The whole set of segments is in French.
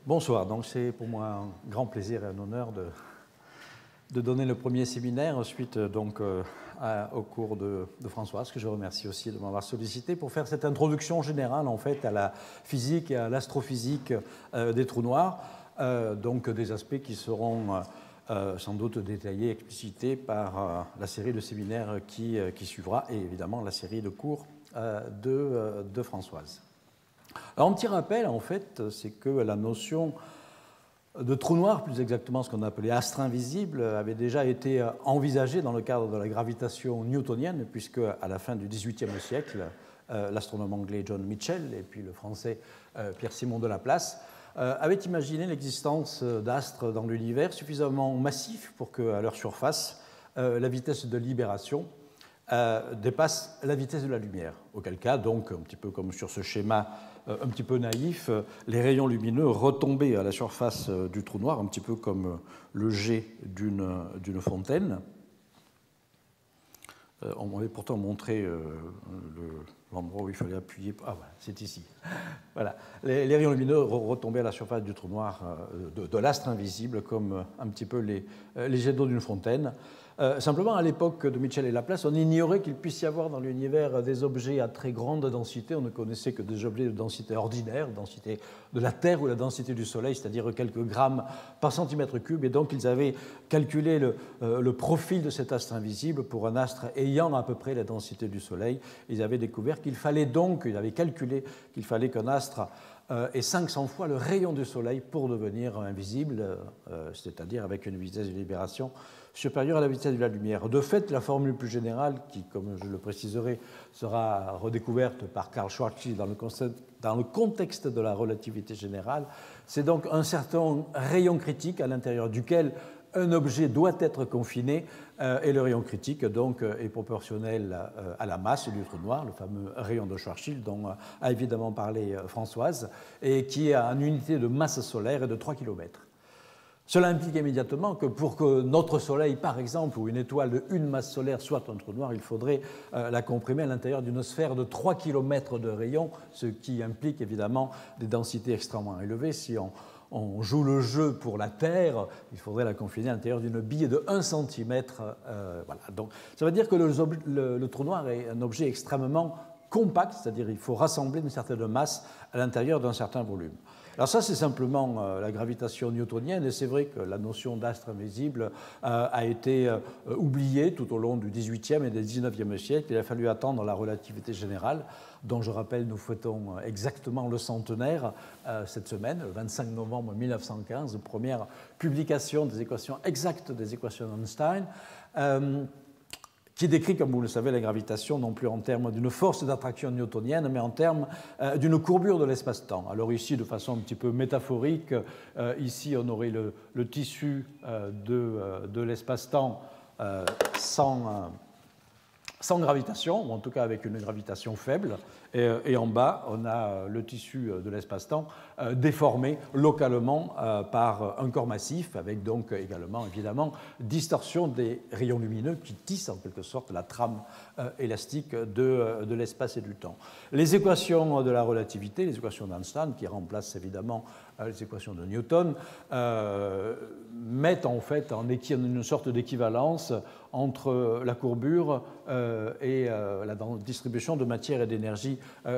Bonsoir, donc c'est pour moi un grand plaisir et un honneur de donner le premier séminaire suite au cours de Françoise, que je remercie aussi de m'avoir sollicité pour faire cette introduction générale en fait à la physique et à l'astrophysique des trous noirs, donc des aspects qui seront sans doute détaillés, explicités par la série de séminaires qui suivra et évidemment la série de cours de Françoise. Alors, un petit rappel, en fait, c'est que la notion de trou noir, plus exactement ce qu'on appelait astre invisible, avait déjà été envisagée dans le cadre de la gravitation newtonienne, puisque à la fin du XVIIIe siècle, l'astronome anglais John Michell et puis le français Pierre-Simon de Laplace avaient imaginé l'existence d'astres dans l'univers suffisamment massifs pour qu'à leur surface, la vitesse de libération dépasse la vitesse de la lumière. Auquel cas, donc, un petit peu comme sur ce schéma un petit peu naïf, les rayons lumineux retombaient à la surface du trou noir, un petit peu comme le jet d'une fontaine. On m'avait pourtant montré l'endroit où il fallait appuyer. Ah, voilà, c'est ici. Voilà. Les rayons lumineux retombaient à la surface du trou noir de l'astre invisible, comme un petit peu les jets d'eau d'une fontaine. Simplement, à l'époque de Michell et Laplace, on ignorait qu'il puisse y avoir dans l'univers des objets à très grande densité. On ne connaissait que des objets de densité ordinaire, densité de la Terre ou la densité du Soleil, c'est-à-dire quelques grammes par centimètre cube. Et donc, ils avaient calculé le profil de cet astre invisible pour un astre ayant à peu près la densité du Soleil. Ils avaient découvert qu'il fallait donc, ils avaient calculé qu'il fallait qu'un astre ait 500 fois le rayon du Soleil pour devenir invisible, c'est-à-dire avec une vitesse de libération supérieure à la vitesse de la lumière. De fait, la formule plus générale, qui, comme je le préciserai, sera redécouverte par Karl Schwarzschild dans le contexte de la relativité générale, c'est donc un certain rayon critique à l'intérieur duquel un objet doit être confiné, et le rayon critique donc, est proportionnel à la masse du trou noir, le fameux rayon de Schwarzschild dont a évidemment parlé Françoise, et qui est en unité de masse solaire et de 3 km. Cela implique immédiatement que pour que notre Soleil, par exemple, ou une étoile de une masse solaire soit un trou noir, il faudrait la comprimer à l'intérieur d'une sphère de 3 km de rayon, ce qui implique évidemment des densités extrêmement élevées. Si on joue le jeu pour la Terre, il faudrait la confiner à l'intérieur d'une bille de 1 cm. Voilà. Donc, ça veut dire que le trou noir est un objet extrêmement compact, c'est-à-dire qu'il faut rassembler une certaine masse à l'intérieur d'un certain volume. Alors ça, c'est simplement la gravitation newtonienne, et c'est vrai que la notion d'astre invisible a été oubliée tout au long du XVIIIe et du XIXe siècle. Il a fallu attendre la relativité générale, dont je rappelle, nous fêtons exactement le centenaire cette semaine, le 25 novembre 1915, première publication des équations exactes des équations d'Einstein, qui décrit, comme vous le savez, la gravitation non plus en termes d'une force d'attraction newtonienne, mais en termes d'une courbure de l'espace-temps. Alors ici, de façon un petit peu métaphorique, ici on aurait le tissu de l'espace-temps sans gravitation, ou en tout cas avec une gravitation faible, et en bas, on a le tissu de l'espace-temps déformé localement par un corps massif, avec donc également, évidemment, distorsion des rayons lumineux qui tissent en quelque sorte la trame élastique de l'espace et du temps. Les équations de la relativité, les équations d'Einstein, qui remplacent évidemment les équations de Newton, mettent en fait en une sorte d'équivalence entre la courbure et la distribution de matière et d'énergie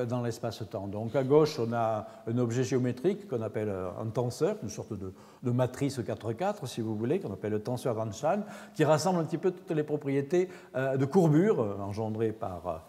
dans l'espace-temps. Donc à gauche, on a un objet géométrique qu'on appelle un tenseur, une sorte de matrice 4-4, si vous voulez, qu'on appelle le tenseur d'Einstein, qui rassemble un petit peu toutes les propriétés de courbure engendrées par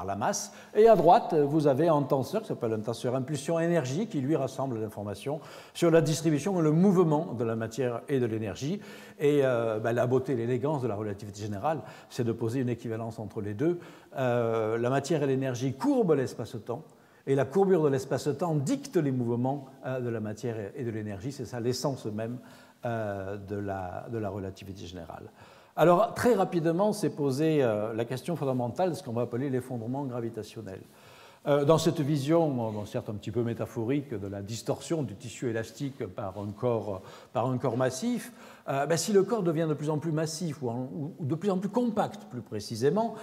la masse. Et à droite, vous avez un tenseur qui s'appelle un tenseur impulsion-énergie qui, lui, rassemble l'information sur la distribution et le mouvement de la matière et de l'énergie. Et la beauté et l'élégance de la relativité générale, c'est de poser une équivalence entre les deux. La matière et l'énergie courbent l'espace-temps, et la courbure de l'espace-temps dicte les mouvements de la matière et de l'énergie. C'est ça l'essence même de la relativité générale. Alors, très rapidement, s'est posée la question fondamentale de ce qu'on va appeler l'effondrement gravitationnel. Dans cette vision, certes un petit peu métaphorique, de la distorsion du tissu élastique par un corps massif, si le corps devient de plus en plus massif ou de plus en plus compact, plus précisément,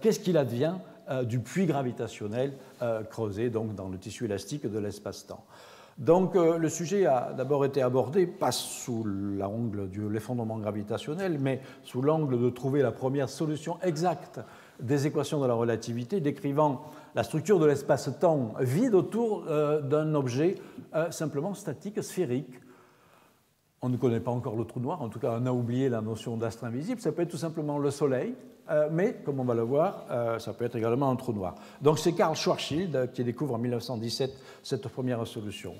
qu'est-ce qu'il advient du puits gravitationnel creusé donc, dans le tissu élastique de l'espace-temps? Donc le sujet a d'abord été abordé, pas sous l'angle de l'effondrement gravitationnel, mais sous l'angle de trouver la première solution exacte des équations de la relativité, décrivant la structure de l'espace-temps vide autour d'un objet simplement statique, sphérique. On ne connaît pas encore le trou noir, en tout cas on a oublié la notion d'astre invisible, ça peut être tout simplement le Soleil, mais comme on va le voir, ça peut être également un trou noir. Donc c'est Karl Schwarzschild qui découvre en 1917 cette première solution.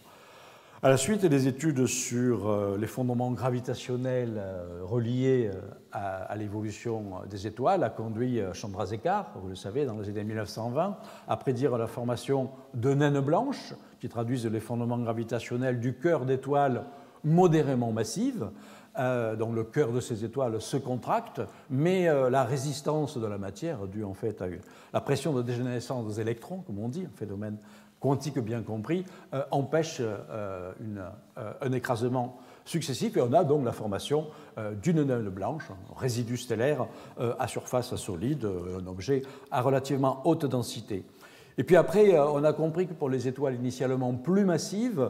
À la suite des études sur l'effondrement gravitationnel relié à l'évolution des étoiles a conduit Chandrasekhar, vous le savez, dans les années 1920, à prédire la formation de naines blanches qui traduisent l'effondrement gravitationnel du cœur d'étoiles modérément massives. Donc le cœur de ces étoiles se contracte, mais la résistance de la matière, due en fait à la pression de dégénérescence des électrons, comme on dit, un phénomène quantique bien compris, empêche un écrasement successif, et on a donc la formation d'une naine blanche, un résidu stellaire à surface solide, un objet à relativement haute densité. Et puis après, on a compris que pour les étoiles initialement plus massives,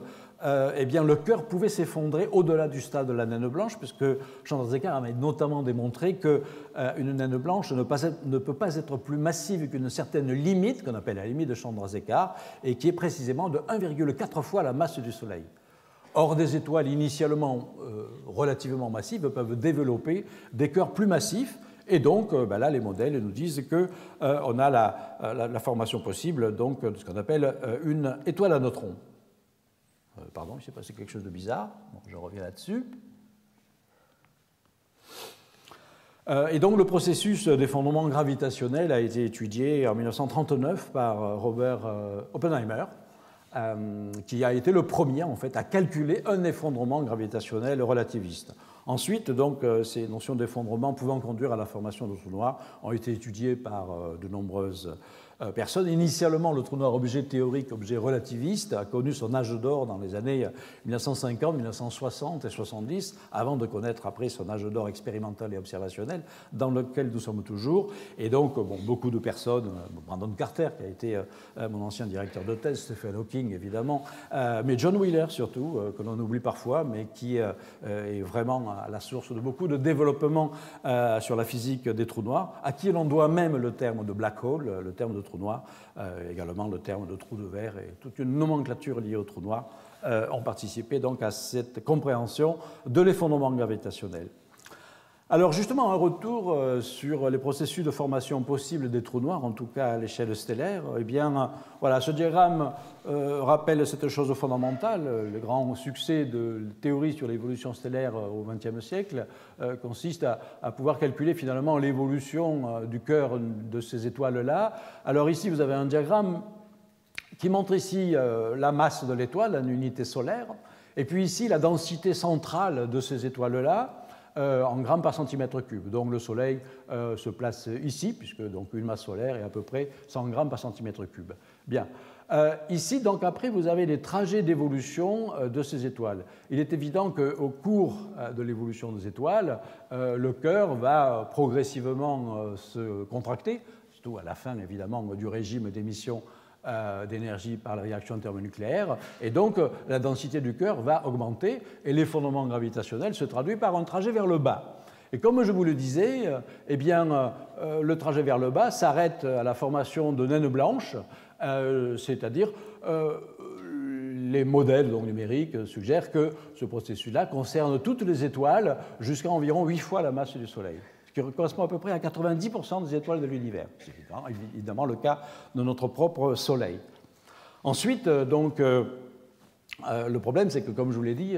eh bien, le cœur pouvait s'effondrer au-delà du stade de la naine blanche, puisque Chandrasekhar avait notamment démontré qu'une naine blanche ne peut pas être plus massive qu'une certaine limite, qu'on appelle la limite de Chandrasekhar, et qui est précisément de 1,4 fois la masse du Soleil. Or, des étoiles initialement relativement massives peuvent développer des cœurs plus massifs, et donc là, les modèles nous disent qu'on a la formation possible donc, de ce qu'on appelle une étoile à neutrons. Pardon, il s'est passé quelque chose de bizarre. Bon, je reviens là-dessus. Et donc le processus d'effondrement gravitationnel a été étudié en 1939 par Robert Oppenheimer, qui a été le premier en fait à calculer un effondrement gravitationnel relativiste. Ensuite, donc, ces notions d'effondrement pouvant conduire à la formation de trous noirs ont été étudiées par de nombreuses personnes. Initialement, le trou noir objet théorique, objet relativiste, a connu son âge d'or dans les années 1950, 1960 et 70, avant de connaître après son âge d'or expérimental et observationnel, dans lequel nous sommes toujours. Et donc, bon, beaucoup de personnes, Brandon Carter, qui a été mon ancien directeur de thèse, Stephen Hawking, évidemment, mais John Wheeler, surtout, que l'on oublie parfois, mais qui est vraiment à la source de beaucoup de développement sur la physique des trous noirs, à qui l'on doit même le terme de black hole, le terme de trou noir, également le terme de trou de verre et toute une nomenclature liée au trou noir ont participé donc à cette compréhension de l'effondrement gravitationnel. Alors justement, un retour sur les processus de formation possibles des trous noirs, en tout cas à l'échelle stellaire. Eh bien, voilà, ce diagramme rappelle cette chose fondamentale. Le grand succès de la théorie sur l'évolution stellaire au XXe siècle consiste à pouvoir calculer finalement l'évolution du cœur de ces étoiles-là. Alors ici, vous avez un diagramme qui montre ici la masse de l'étoile en unité solaire, et puis ici la densité centrale de ces étoiles-là, en grammes par centimètre cube. Donc le Soleil se place ici, puisque donc, une masse solaire est à peu près 100 grammes par centimètre cube. Bien. Ici, donc, après, vous avez les trajets d'évolution de ces étoiles. Il est évident qu'au cours de l'évolution des étoiles, le cœur va progressivement se contracter, surtout à la fin, évidemment, du régime d'émission d'énergie par la réaction thermonucléaire, et donc la densité du cœur va augmenter, et l'effondrement gravitationnel se traduit par un trajet vers le bas. Et comme je vous le disais, eh bien, le trajet vers le bas s'arrête à la formation de naines blanches, c'est-à-dire les modèles donc, numériques suggèrent que ce processus-là concerne toutes les étoiles jusqu'à environ 8 fois la masse du Soleil, qui correspond à peu près à 90% des étoiles de l'univers. C'est évidemment le cas de notre propre Soleil. Ensuite, donc, le problème, c'est que, comme je vous l'ai dit,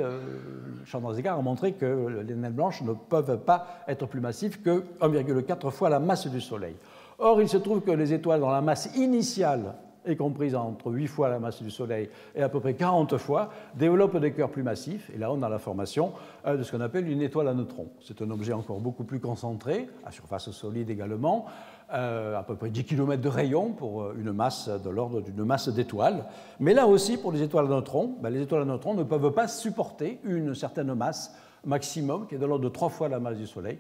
Chandrasekhar a montré que les naines blanches ne peuvent pas être plus massives que 1,4 fois la masse du Soleil. Or, il se trouve que les étoiles dont la masse initiale est comprise entre 8 fois la masse du Soleil et à peu près 40 fois, développent des cœurs plus massifs. Et là, on a la formation de ce qu'on appelle une étoile à neutrons. C'est un objet encore beaucoup plus concentré, à surface solide également, à peu près 10 km de rayon pour une masse de l'ordre d'une masse d'étoiles. Mais là aussi, pour les étoiles à neutrons, les étoiles à neutrons ne peuvent pas supporter une certaine masse maximum, qui est de l'ordre de 3 fois la masse du Soleil.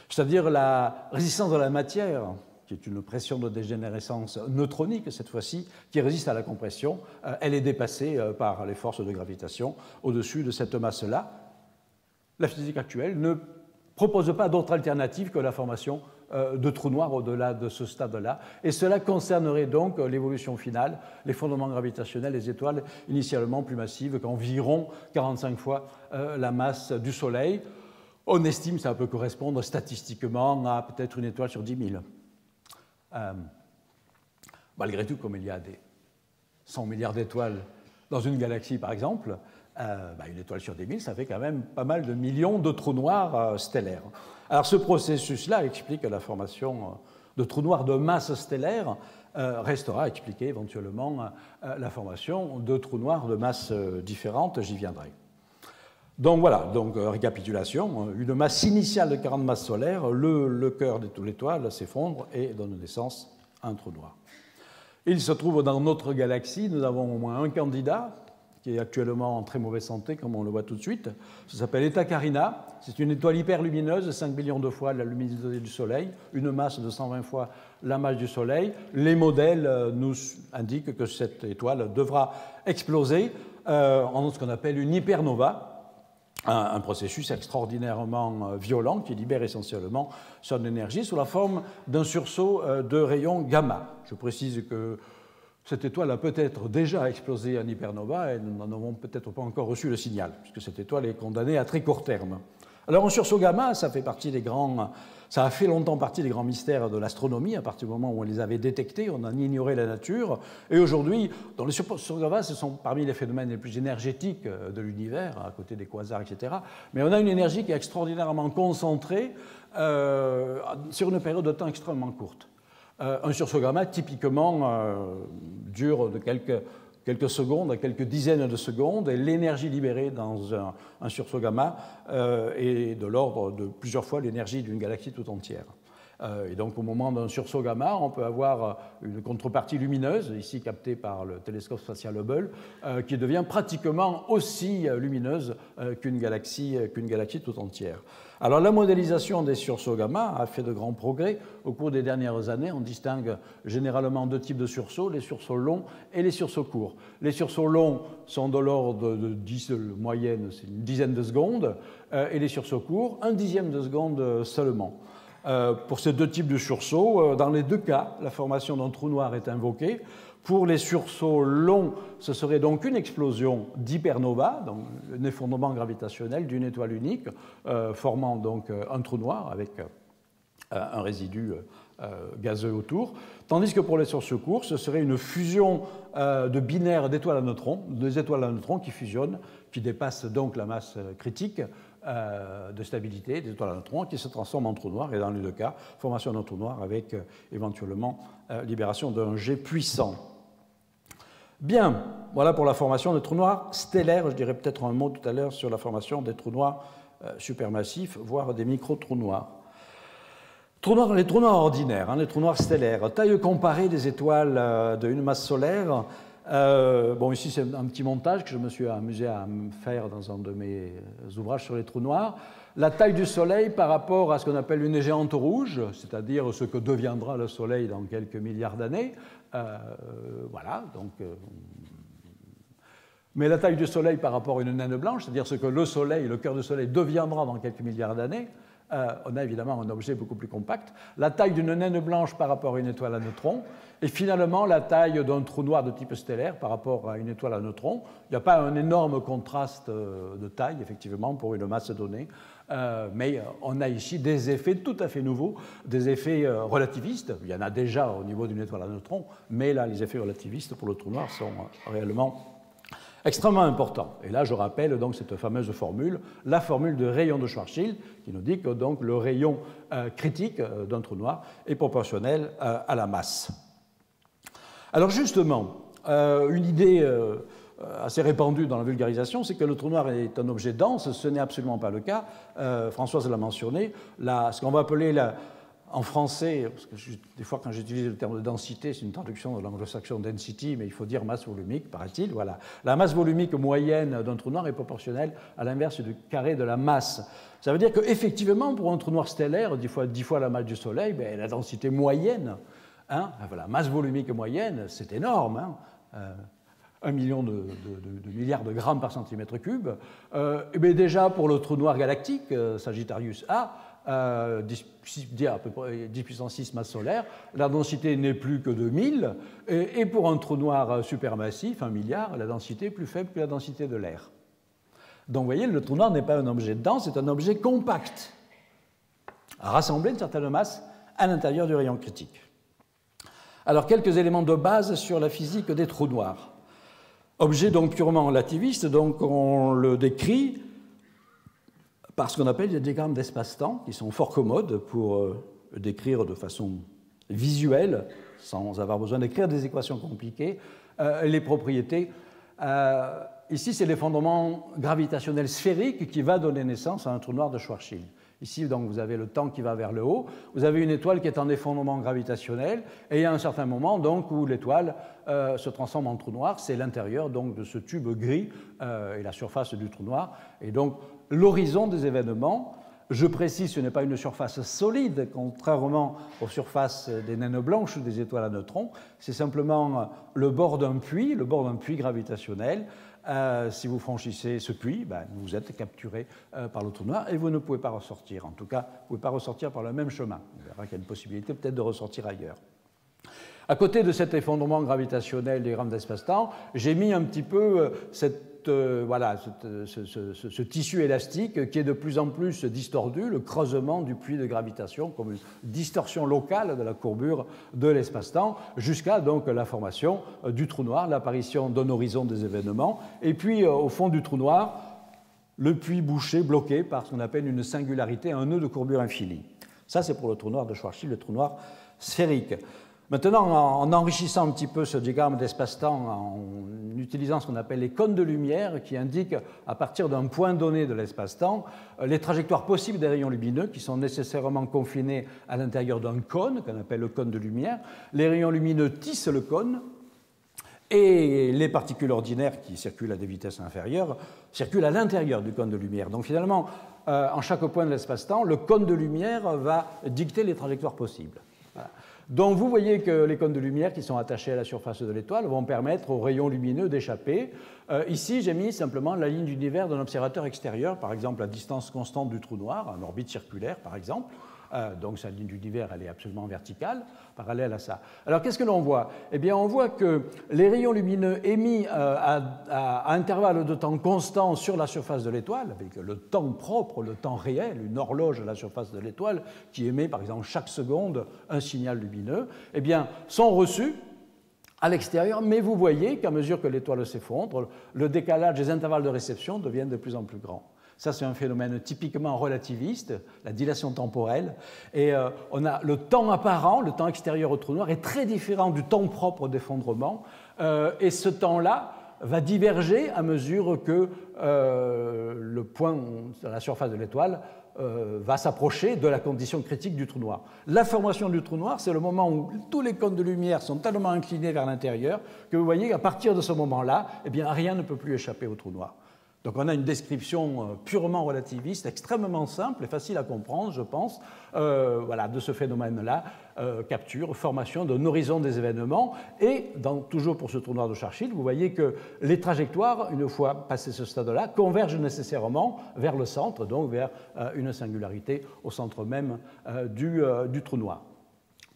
C'est-à-dire la résistance de la matière qui est une pression de dégénérescence neutronique, cette fois-ci, qui résiste à la compression. Elle est dépassée par les forces de gravitation au-dessus de cette masse-là. La physique actuelle ne propose pas d'autre alternative que la formation de trous noirs au-delà de ce stade-là. Et cela concernerait donc l'évolution finale, les fondements gravitationnels des étoiles initialement plus massives qu'environ 45 fois la masse du Soleil. On estime que ça peut correspondre statistiquement à peut-être une étoile sur 10 000. Malgré tout, comme il y a des 100 milliards d'étoiles dans une galaxie, par exemple, une étoile sur 10 000, ça fait quand même pas mal de millions de trous noirs stellaires. Alors ce processus-là explique la formation de trous noirs de masse stellaire, restera à expliquer éventuellement la formation de trous noirs de masse différentes, j'y viendrai. Donc voilà, récapitulation, une masse initiale de 40 masses solaires, le cœur de l'étoile s'effondre et donne naissance à un trou noir. Il se trouve dans notre galaxie, nous avons au moins un candidat qui est actuellement en très mauvaise santé, comme on le voit tout de suite. Ça s'appelle Eta Carina. C'est une étoile hyper lumineuse, 5 millions de fois la luminosité du Soleil, une masse de 120 fois la masse du Soleil. Les modèles nous indiquent que cette étoile devra exploser en ce qu'on appelle une hypernova, un processus extraordinairement violent qui libère essentiellement son énergie sous la forme d'un sursaut de rayons gamma. Je précise que cette étoile a peut-être déjà explosé en hypernova et nous n'en avons peut-être pas encore reçu le signal, puisque cette étoile est condamnée à très court terme. Alors un sursaut gamma, ça a fait longtemps partie des grands mystères de l'astronomie, à partir du moment où on les avait détectés, on en ignorait la nature. Et aujourd'hui, les sursauts gamma, ce sont parmi les phénomènes les plus énergétiques de l'univers, à côté des quasars, etc. Mais on a une énergie qui est extraordinairement concentrée sur une période de temps extrêmement courte. Un sursaut gamma, typiquement, dure de quelques secondes à quelques dizaines de secondes, et l'énergie libérée dans un sursaut gamma est de l'ordre de plusieurs fois l'énergie d'une galaxie tout entière. Et donc, au moment d'un sursaut gamma, on peut avoir une contrepartie lumineuse, ici captée par le télescope spatial Hubble, qui devient pratiquement aussi lumineuse qu'une galaxie tout entière. Alors, la modélisation des sursauts gamma a fait de grands progrès au cours des dernières années. On distingue généralement deux types de sursauts, les sursauts longs et les sursauts courts. Les sursauts longs sont de l'ordre de 10, moyenne, c'est une dizaine de secondes, et les sursauts courts, un dixième de seconde seulement. Pour ces deux types de sursauts, dans les deux cas, la formation d'un trou noir est invoquée. Pour les sursauts longs, ce serait donc une explosion d'hypernova, donc un effondrement gravitationnel d'une étoile unique, formant donc un trou noir avec un résidu gazeux autour. Tandis que pour les sursauts courts, ce serait une fusion de binaires d'étoiles à neutrons, deux étoiles à neutrons qui fusionnent, qui dépassent donc la masse critique de stabilité des étoiles à neutrons qui se transforment en trou noir, et dans les deux cas, formation d'un trou noir avec éventuellement libération d'un jet puissant. Bien, voilà pour la formation des trous noirs stellaires. Je dirais peut-être un mot tout à l'heure sur la formation des trous noirs supermassifs, voire des micro-trous noirs. Les trous noirs ordinaires, les trous noirs stellaires, taille comparée des étoiles d'une masse solaire. Ici, c'est un petit montage que je me suis amusé à faire dans un de mes ouvrages sur les trous noirs. La taille du Soleil par rapport à ce qu'on appelle une géante rouge, c'est-à-dire ce que deviendra le Soleil dans quelques milliards d'années. Mais la taille du Soleil par rapport à une naine blanche, c'est-à-dire ce que le Soleil, le cœur du Soleil, deviendra dans quelques milliards d'années, on a évidemment un objet beaucoup plus compact. La taille d'une naine blanche par rapport à une étoile à neutrons, et finalement la taille d'un trou noir de type stellaire par rapport à une étoile à neutrons. Il n'y a pas un énorme contraste de taille, effectivement, pour une masse donnée, mais on a ici des effets tout à fait nouveaux, des effets relativistes. Il y en a déjà au niveau d'une étoile à neutrons, mais là, les effets relativistes pour le trou noir sont réellement extrêmement important. Et là, je rappelle donc cette fameuse formule, la formule de rayon de Schwarzschild, qui nous dit que donc le rayon critique d'un trou noir est proportionnel à la masse. Alors justement, une idée assez répandue dans la vulgarisation, c'est que le trou noir est un objet dense. Ce n'est absolument pas le cas. Françoise l'a mentionné. Ce qu'on va appeler en français, parce que des fois quand j'utilise le terme de densité, c'est une traduction de l'anglo-saxon density, mais il faut dire masse volumique, paraît-il. Voilà. La masse volumique moyenne d'un trou noir est proportionnelle à l'inverse du carré de la masse. Ça veut dire qu'effectivement, pour un trou noir stellaire, 10 fois la masse du Soleil, ben, la densité moyenne, hein, la masse volumique moyenne, c'est énorme. Hein, 1 million de milliards de grammes par centimètre cube. Mais déjà, pour le trou noir galactique, Sagittarius A, 10 à peu près 10 puissance 6 masse solaire, la densité n'est plus que de 1000, et pour un trou noir supermassif, 1 milliard, la densité est plus faible que la densité de l'air. Donc vous voyez, le trou noir n'est pas un objet dense, c'est un objet compact, à rassembler une certaine masse à l'intérieur du rayon critique. Alors, quelques éléments de base sur la physique des trous noirs. Objet donc purement relativiste, donc on le décrit par ce qu'on appelle des diagrammes d'espace-temps, qui sont fort commodes pour décrire de façon visuelle, sans avoir besoin d'écrire des équations compliquées, les propriétés. Ici, c'est l'effondrement gravitationnel sphérique qui va donner naissance à un trou noir de Schwarzschild. Ici, donc, vous avez le temps qui va vers le haut, vous avez une étoile qui est en effondrement gravitationnel, et il y a un certain moment donc, où l'étoile se transforme en trou noir, c'est l'intérieur donc, de ce tube gris et la surface du trou noir, et donc l'horizon des événements. Je précise, ce n'est pas une surface solide, contrairement aux surfaces des naines blanches ou des étoiles à neutrons, c'est simplement le bord d'un puits gravitationnel. Si vous franchissez ce puits, ben, vous êtes capturé par le trou noir et vous ne pouvez pas ressortir. En tout cas, vous ne pouvez pas ressortir par le même chemin. On verra qu'il y a une possibilité peut-être de ressortir ailleurs. À côté de cet effondrement gravitationnel des diagrammes d'espace-temps, j'ai mis un petit peu ce tissu élastique qui est de plus en plus distordu, le creusement du puits de gravitation comme une distorsion locale de la courbure de l'espace-temps, jusqu'à donc la formation du trou noir, l'apparition d'un horizon des événements, et puis au fond du trou noir, le puits bouché, bloqué par ce qu'on appelle une singularité, un nœud de courbure infinie. Ça, c'est pour le trou noir de Schwarzschild, le trou noir sphérique. Maintenant, en enrichissant un petit peu ce diagramme d'espace-temps, en utilisant ce qu'on appelle les cônes de lumière, qui indiquent à partir d'un point donné de l'espace-temps les trajectoires possibles des rayons lumineux qui sont nécessairement confinés à l'intérieur d'un cône, qu'on appelle le cône de lumière. Les rayons lumineux tissent le cône, et les particules ordinaires qui circulent à des vitesses inférieures circulent à l'intérieur du cône de lumière. Donc finalement, en chaque point de l'espace-temps, le cône de lumière va dicter les trajectoires possibles. Voilà. Donc vous voyez que les cônes de lumière qui sont attachés à la surface de l'étoile vont permettre aux rayons lumineux d'échapper. Ici, j'ai mis simplement la ligne d'univers d'un observateur extérieur, par exemple la distance constante du trou noir, en orbite circulaire par exemple. Donc sa ligne d'univers, elle est absolument verticale, parallèle à ça. Alors qu'est-ce que l'on voit? Eh bien, on voit que les rayons lumineux émis à intervalles de temps constants sur la surface de l'étoile, avec le temps propre, le temps réel, une horloge à la surface de l'étoile qui émet par exemple chaque seconde un signal lumineux, eh bien, sont reçus à l'extérieur, mais vous voyez qu'à mesure que l'étoile s'effondre, le décalage des intervalles de réception devient de plus en plus grand. Ça, c'est un phénomène typiquement relativiste, la dilation temporelle. Et on a le temps apparent, le temps extérieur au trou noir, est très différent du temps propre d'effondrement. Et ce temps-là va diverger à mesure que le point à la surface de l'étoile va s'approcher de la condition critique du trou noir. La formation du trou noir, c'est le moment où tous les cônes de lumière sont tellement inclinés vers l'intérieur que vous voyez qu'à partir de ce moment-là, eh bien, rien ne peut plus échapper au trou noir. Donc on a une description purement relativiste, extrêmement simple et facile à comprendre, je pense, de ce phénomène-là, capture, formation d'un horizon des événements. Et toujours pour ce trou noir de Schwarzschild, vous voyez que les trajectoires, une fois passé ce stade-là, convergent nécessairement vers le centre, donc vers une singularité au centre même du trou noir.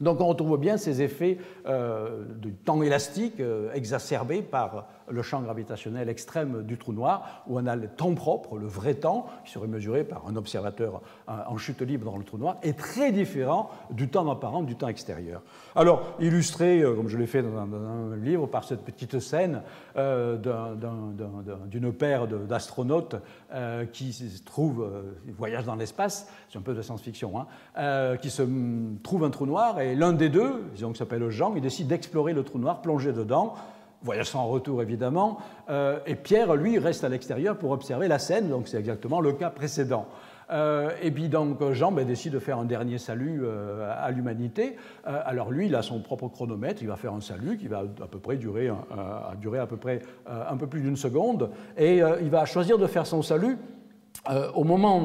Donc on retrouve bien ces effets de temps élastique exacerbés par le champ gravitationnel extrême du trou noir, où on a le temps propre, le vrai temps, qui serait mesuré par un observateur en chute libre dans le trou noir, est très différent du temps apparent, du temps extérieur. Alors, illustré, comme je l'ai fait dans un livre, par cette petite scène d'une paire d'astronautes qui se trouvent, voyagent dans l'espace, c'est un peu de science-fiction, qui se trouvent un trou noir, et l'un des deux, disons qu'il s'appelle Jean, il décide d'explorer le trou noir, plonger dedans, voyage sans retour évidemment, et Pierre, lui, reste à l'extérieur pour observer la scène, donc c'est exactement le cas précédent. Et puis donc Jean décide de faire un dernier salut à l'humanité. Alors lui, il a son propre chronomètre, il va faire un salut qui va à peu près durer à peu près un peu plus d'une seconde, et il va choisir de faire son salut au moment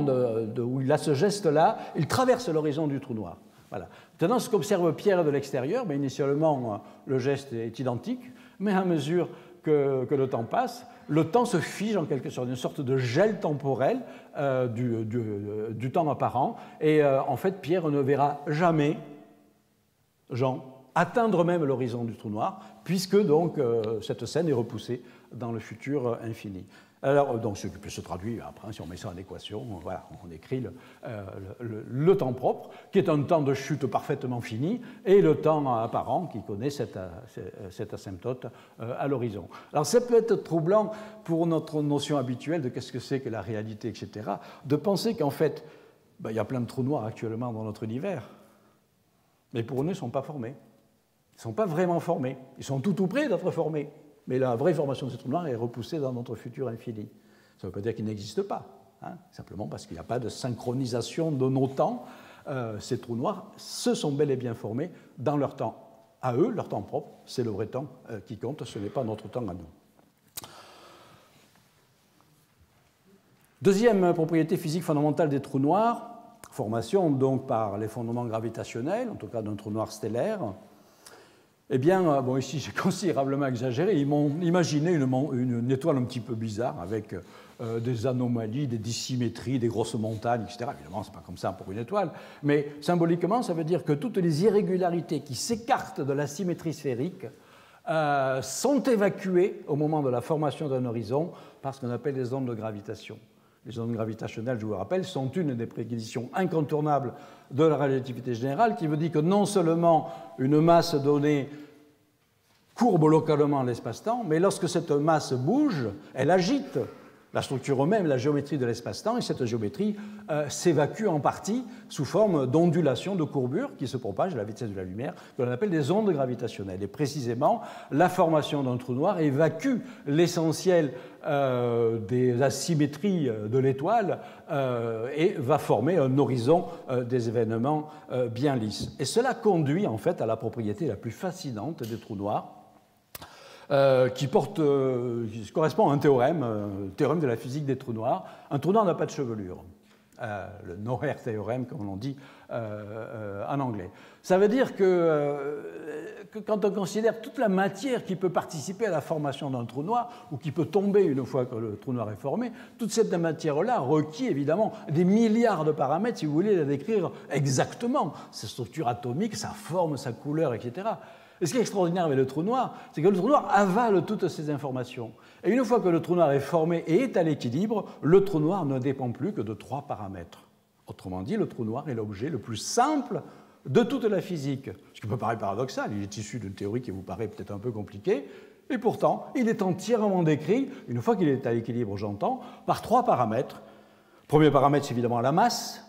où il a ce geste-là, il traverse l'horizon du trou noir. Voilà. Maintenant, ce qu'observe Pierre de l'extérieur, initialement, le geste est identique, mais à mesure que le temps passe, le temps se fige en quelque sorte, une sorte de gel temporel du temps apparent, et en fait, Pierre ne verra jamais Jean atteindre même l'horizon du trou noir, puisque donc cette scène est repoussée dans le futur infini. Alors, donc, ce qui peut se traduire, après, si on met ça en équation, voilà, on écrit le temps propre, qui est un temps de chute parfaitement fini, et le temps apparent, qui connaît cette asymptote à l'horizon. Alors, ça peut être troublant pour notre notion habituelle de qu'est-ce que c'est que la réalité, etc., de penser qu'en fait, il y a plein de trous noirs actuellement dans notre univers, mais pour nous, ils ne sont pas formés. Ils ne sont pas vraiment formés. Ils sont tout près d'être formés. Mais la vraie formation de ces trous noirs est repoussée dans notre futur infini. Ça ne veut pas dire qu'ils n'existent pas, simplement parce qu'il n'y a pas de synchronisation de nos temps. Ces trous noirs se sont bel et bien formés dans leur temps. À eux, leur temps propre, c'est le vrai temps qui compte, ce n'est pas notre temps à nous. Deuxième propriété physique fondamentale des trous noirs, formation donc par les fondements gravitationnels, en tout cas d'un trou noir stellaire. Eh bien, bon, ici j'ai considérablement exagéré, ils m'ont imaginé une étoile un petit peu bizarre avec des anomalies, des dissymétries, des grosses montagnes, etc. Évidemment, ce n'est pas comme ça pour une étoile, mais symboliquement, ça veut dire que toutes les irrégularités qui s'écartent de la symétrie sphérique sont évacuées au moment de la formation d'un horizon par ce qu'on appelle les ondes de gravitation. Les ondes gravitationnelles, je vous le rappelle, sont une des préconditions incontournables de la relativité générale, qui veut dire que non seulement une masse donnée courbe localement l'espace-temps, mais lorsque cette masse bouge, elle agite la structure même, la géométrie de l'espace-temps, et cette géométrie s'évacue en partie sous forme d'ondulations, de courbures qui se propagent à la vitesse de la lumière, que l'on appelle des ondes gravitationnelles. Et précisément, la formation d'un trou noir évacue l'essentiel des asymétries de l'étoile et va former un horizon des événements bien lisses. Et cela conduit en fait à la propriété la plus fascinante des trous noirs, qui correspond à un théorème de la physique des trous noirs. Un trou noir n'a pas de chevelure, le no-hair théorème, comme on dit en anglais. Ça veut dire que quand on considère toute la matière qui peut participer à la formation d'un trou noir, ou qui peut tomber une fois que le trou noir est formé, toute cette matière-là requiert évidemment des milliards de paramètres, si vous voulez la décrire exactement, sa structure atomique, sa forme, sa couleur, etc. Et ce qui est extraordinaire avec le trou noir, c'est que le trou noir avale toutes ces informations. Et une fois que le trou noir est formé et est à l'équilibre, le trou noir ne dépend plus que de 3 paramètres. Autrement dit, le trou noir est l'objet le plus simple de toute la physique. Ce qui peut paraître paradoxal, il est issu d'une théorie qui vous paraît peut-être un peu compliquée, et pourtant, il est entièrement décrit, une fois qu'il est à l'équilibre, j'entends, par 3 paramètres. Le premier paramètre, c'est évidemment la masse.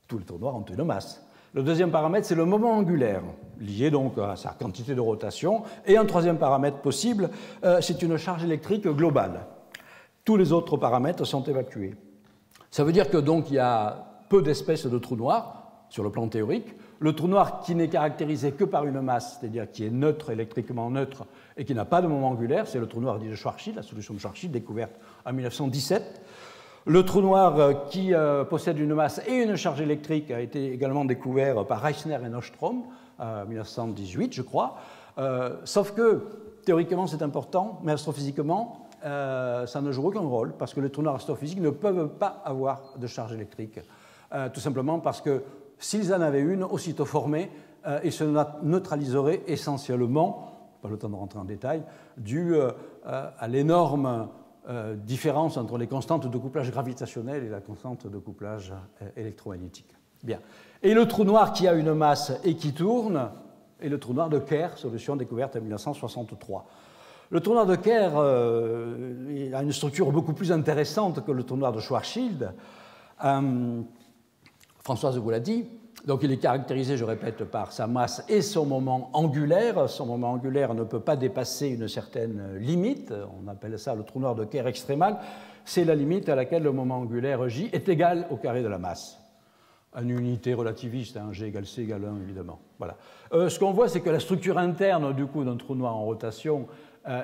Tous les trous noirs ont une masse. Le deuxième paramètre, c'est le moment angulaire, lié donc à sa quantité de rotation. Et un troisième paramètre possible, c'est une charge électrique globale. Tous les autres paramètres sont évacués. Ça veut dire que donc il y a peu d'espèces de trous noirs sur le plan théorique. Le trou noir qui n'est caractérisé que par une masse, c'est-à-dire qui est neutre, électriquement neutre, et qui n'a pas de moment angulaire, c'est le trou noir dit de Schwarzschild, la solution de Schwarzschild découverte en 1917. Le trou noir qui possède une masse et une charge électrique a été également découvert par Reissner et Nordström en 1918, je crois. Sauf que, théoriquement, c'est important, mais astrophysiquement, ça ne joue aucun rôle, parce que les trous noirs astrophysiques ne peuvent pas avoir de charge électrique. Tout simplement parce que s'ils en avaient une, aussitôt formée, ils se neutraliseraient essentiellement, pas le temps de rentrer en détail, dû à l'énorme différence entre les constantes de couplage gravitationnel et la constante de couplage électromagnétique. Bien. Et le trou noir qui a une masse et qui tourne est le trou noir de Kerr, solution découverte en 1963. Le trou noir de Kerr a une structure beaucoup plus intéressante que le trou noir de Schwarzschild. Françoise vous l'a dit. Donc il est caractérisé, je répète, par sa masse et son moment angulaire. Son moment angulaire ne peut pas dépasser une certaine limite. On appelle ça le trou noir de Kerr extrémal. c'est la limite à laquelle le moment angulaire J est égal au carré de la masse. Une unité relativiste, hein, G égale C égale 1, évidemment. Voilà. Ce qu'on voit, c'est que la structure interne du coup d'un trou noir en rotation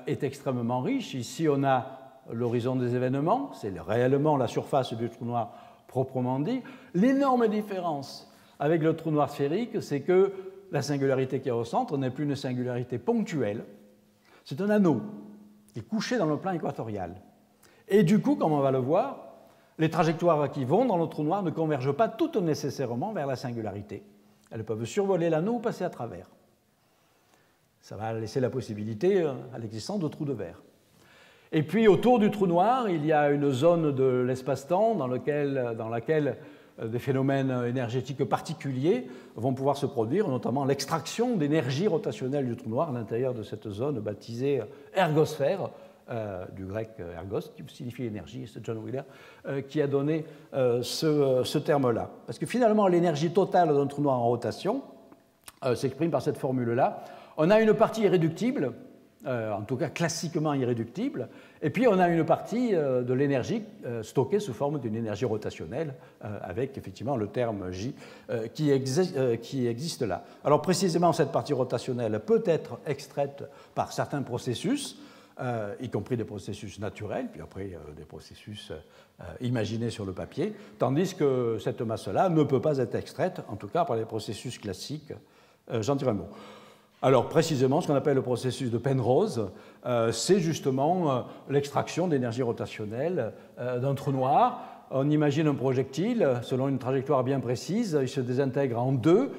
est extrêmement riche. Ici, on a l'horizon des événements, c'est réellement la surface du trou noir proprement dit. L'énorme différence avec le trou noir sphérique, c'est que la singularité qui est au centre n'est plus une singularité ponctuelle, c'est un anneau qui est couché dans le plan équatorial. Et du coup, comme on va le voir, les trajectoires qui vont dans le trou noir ne convergent pas toutes nécessairement vers la singularité. Elles peuvent survoler l'anneau ou passer à travers. Ça va laisser la possibilité à l'existence de trous de verre. Et puis, autour du trou noir, il y a une zone de l'espace-temps dans laquelle des phénomènes énergétiques particuliers vont pouvoir se produire, notamment l'extraction d'énergie rotationnelle du trou noir à l'intérieur de cette zone baptisée ergosphère, du grec ergos, qui signifie énergie, c'est John Wheeler qui a donné ce terme-là. Parce que finalement, l'énergie totale d'un trou noir en rotation s'exprime par cette formule-là. On a une partie irréductible, en tout cas classiquement irréductible, et puis on a une partie de l'énergie stockée sous forme d'une énergie rotationnelle, avec effectivement le terme J qui existe là. Alors précisément, cette partie rotationnelle peut être extraite par certains processus, y compris des processus naturels, puis après des processus imaginés sur le papier, tandis que cette masse-là ne peut pas être extraite, en tout cas par les processus classiques. J'en dirai un mot. Alors précisément, ce qu'on appelle le processus de Penrose, c'est justement l'extraction d'énergie rotationnelle d'un trou noir. On imagine un projectile, selon une trajectoire bien précise, il se désintègre en deux.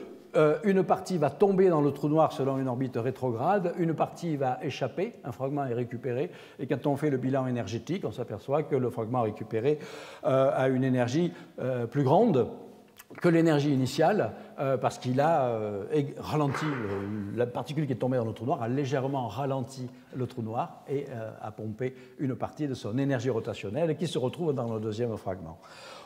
Une partie va tomber dans le trou noir selon une orbite rétrograde, une partie va échapper, un fragment est récupéré, et quand on fait le bilan énergétique, on s'aperçoit que le fragment récupéré a une énergie plus grande que l'énergie initiale, parce qu'il a ralenti, la particule qui est tombée dans le trou noir a légèrement ralenti le trou noir et a pompé une partie de son énergie rotationnelle qui se retrouve dans le deuxième fragment.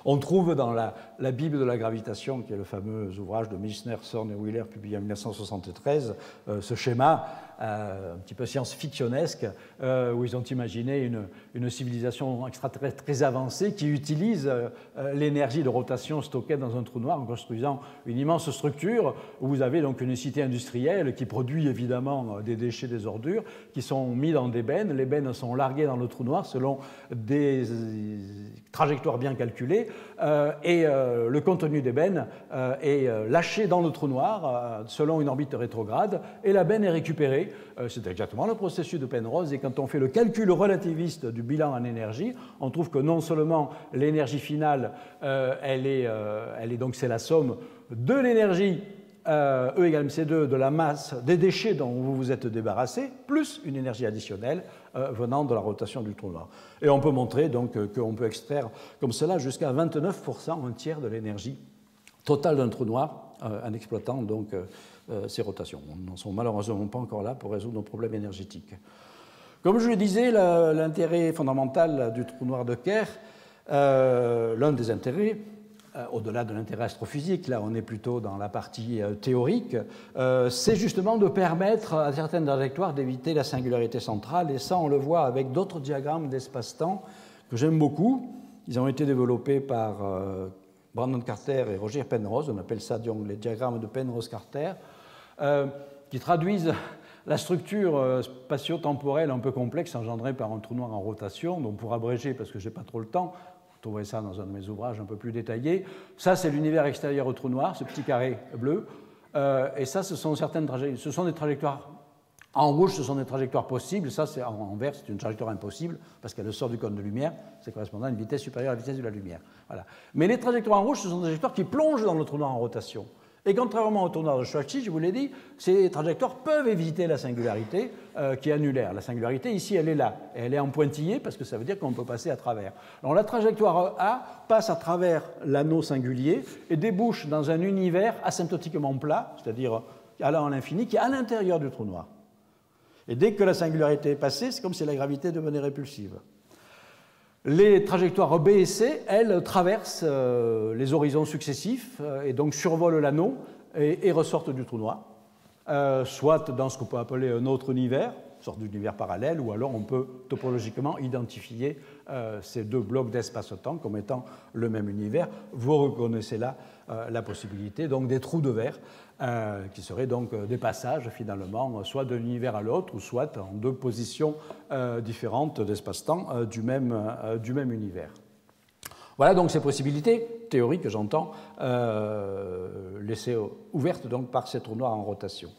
On trouve dans la Bible de la gravitation, qui est le fameux ouvrage de Meissner, Thorne et Wheeler, publié en 1973, ce schéma un petit peu science-fictionnesque, où ils ont imaginé une civilisation extraterrestre très avancée qui utilise l'énergie de rotation stockée dans un trou noir en construisant une immense structure où vous avez donc une cité industrielle qui produit évidemment des déchets, des ordures, qui sont mis dans des bennes. Les bennes sont larguées dans le trou noir selon des trajectoires bien calculées, et le contenu des bennes est lâché dans le trou noir selon une orbite rétrograde, et la benne est récupérée. C'est exactement le processus de Penrose, et quand on fait le calcul relativiste du bilan en énergie, on trouve que non seulement l'énergie finale, donc c'est la somme de l'énergie E égale mc2 de la masse des déchets dont vous vous êtes débarrassé, plus une énergie additionnelle venant de la rotation du trou noir. Et on peut montrer donc qu'on peut extraire comme cela jusqu'à 29%, un tiers de l'énergie totale d'un trou noir en exploitant donc ces rotations. Nous n'en sommes malheureusement pas encore là pour résoudre nos problèmes énergétiques. Comme je le disais, l'intérêt fondamental du trou noir de Kerr, l'un des intérêts, au-delà de l'intérêt astrophysique, là on est plutôt dans la partie théorique, c'est justement de permettre à certaines trajectoires d'éviter la singularité centrale, et ça on le voit avec d'autres diagrammes d'espace-temps que j'aime beaucoup. Ils ont été développés par Brandon Carter et Roger Penrose, on appelle ça donc les diagrammes de Penrose-Carter, qui traduisent la structure spatio-temporelle un peu complexe engendrée par un trou noir en rotation. Donc pour abréger, parce que je n'ai pas trop le temps, vous trouverez ça dans un de mes ouvrages un peu plus détaillés. Ça, c'est l'univers extérieur au trou noir, ce petit carré bleu. Et ça, ce sont des trajectoires. En rouge, ce sont des trajectoires possibles. Ça, en vert, c'est une trajectoire impossible, parce qu'elle sort du cône de lumière. C'est correspondant à une vitesse supérieure à la vitesse de la lumière. Voilà. Mais les trajectoires en rouge, ce sont des trajectoires qui plongent dans le trou noir en rotation. Et contrairement au trou noir de Schwarzschild, je vous l'ai dit, ces trajectoires peuvent éviter la singularité qui est annulaire. La singularité, ici, elle est là. Et elle est en pointillé, parce que ça veut dire qu'on peut passer à travers. Alors la trajectoire A passe à travers l'anneau singulier et débouche dans un univers asymptotiquement plat, c'est-à-dire allant à l'infini, qui est à l'intérieur du trou noir. Et dès que la singularité est passée, c'est comme si la gravité devenait répulsive. Les trajectoires B et C, elles, traversent les horizons successifs et donc survolent l'anneau et ressortent du trou noir, soit dans ce qu'on peut appeler un autre univers, sorte d'univers parallèle, ou alors on peut topologiquement identifier ces deux blocs d'espace-temps comme étant le même univers. Vous reconnaissez là la possibilité donc des trous de verre, qui seraient donc des passages finalement, soit de l'univers à l'autre, ou soit en deux positions différentes d'espace-temps du même univers. Voilà donc ces possibilités théoriques, j'entends, laissées ouvertes donc par ces trous noirs en rotation.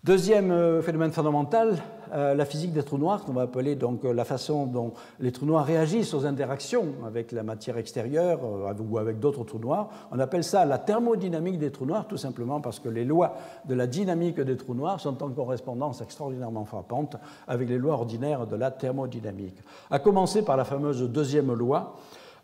Deuxième phénomène fondamental, la physique des trous noirs, qu'on va appeler donc la façon dont les trous noirs réagissent aux interactions avec la matière extérieure ou avec d'autres trous noirs. On appelle ça la thermodynamique des trous noirs, tout simplement parce que les lois de la dynamique des trous noirs sont en correspondance extraordinairement frappante avec les lois ordinaires de la thermodynamique. À commencer par la fameuse deuxième loi.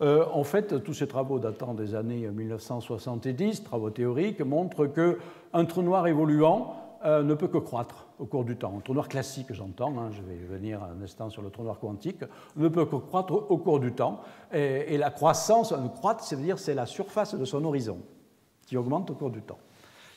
En fait, tous ces travaux datant des années 1970, travaux théoriques, montrent qu'un trou noir évoluant ne peut que croître au cours du temps. Un trou noir classique, j'entends, je vais venir un instant sur le trou noir quantique, ne peut que croître au cours du temps. Et la croissance, croître, ça veut dire c'est la surface de son horizon qui augmente au cours du temps.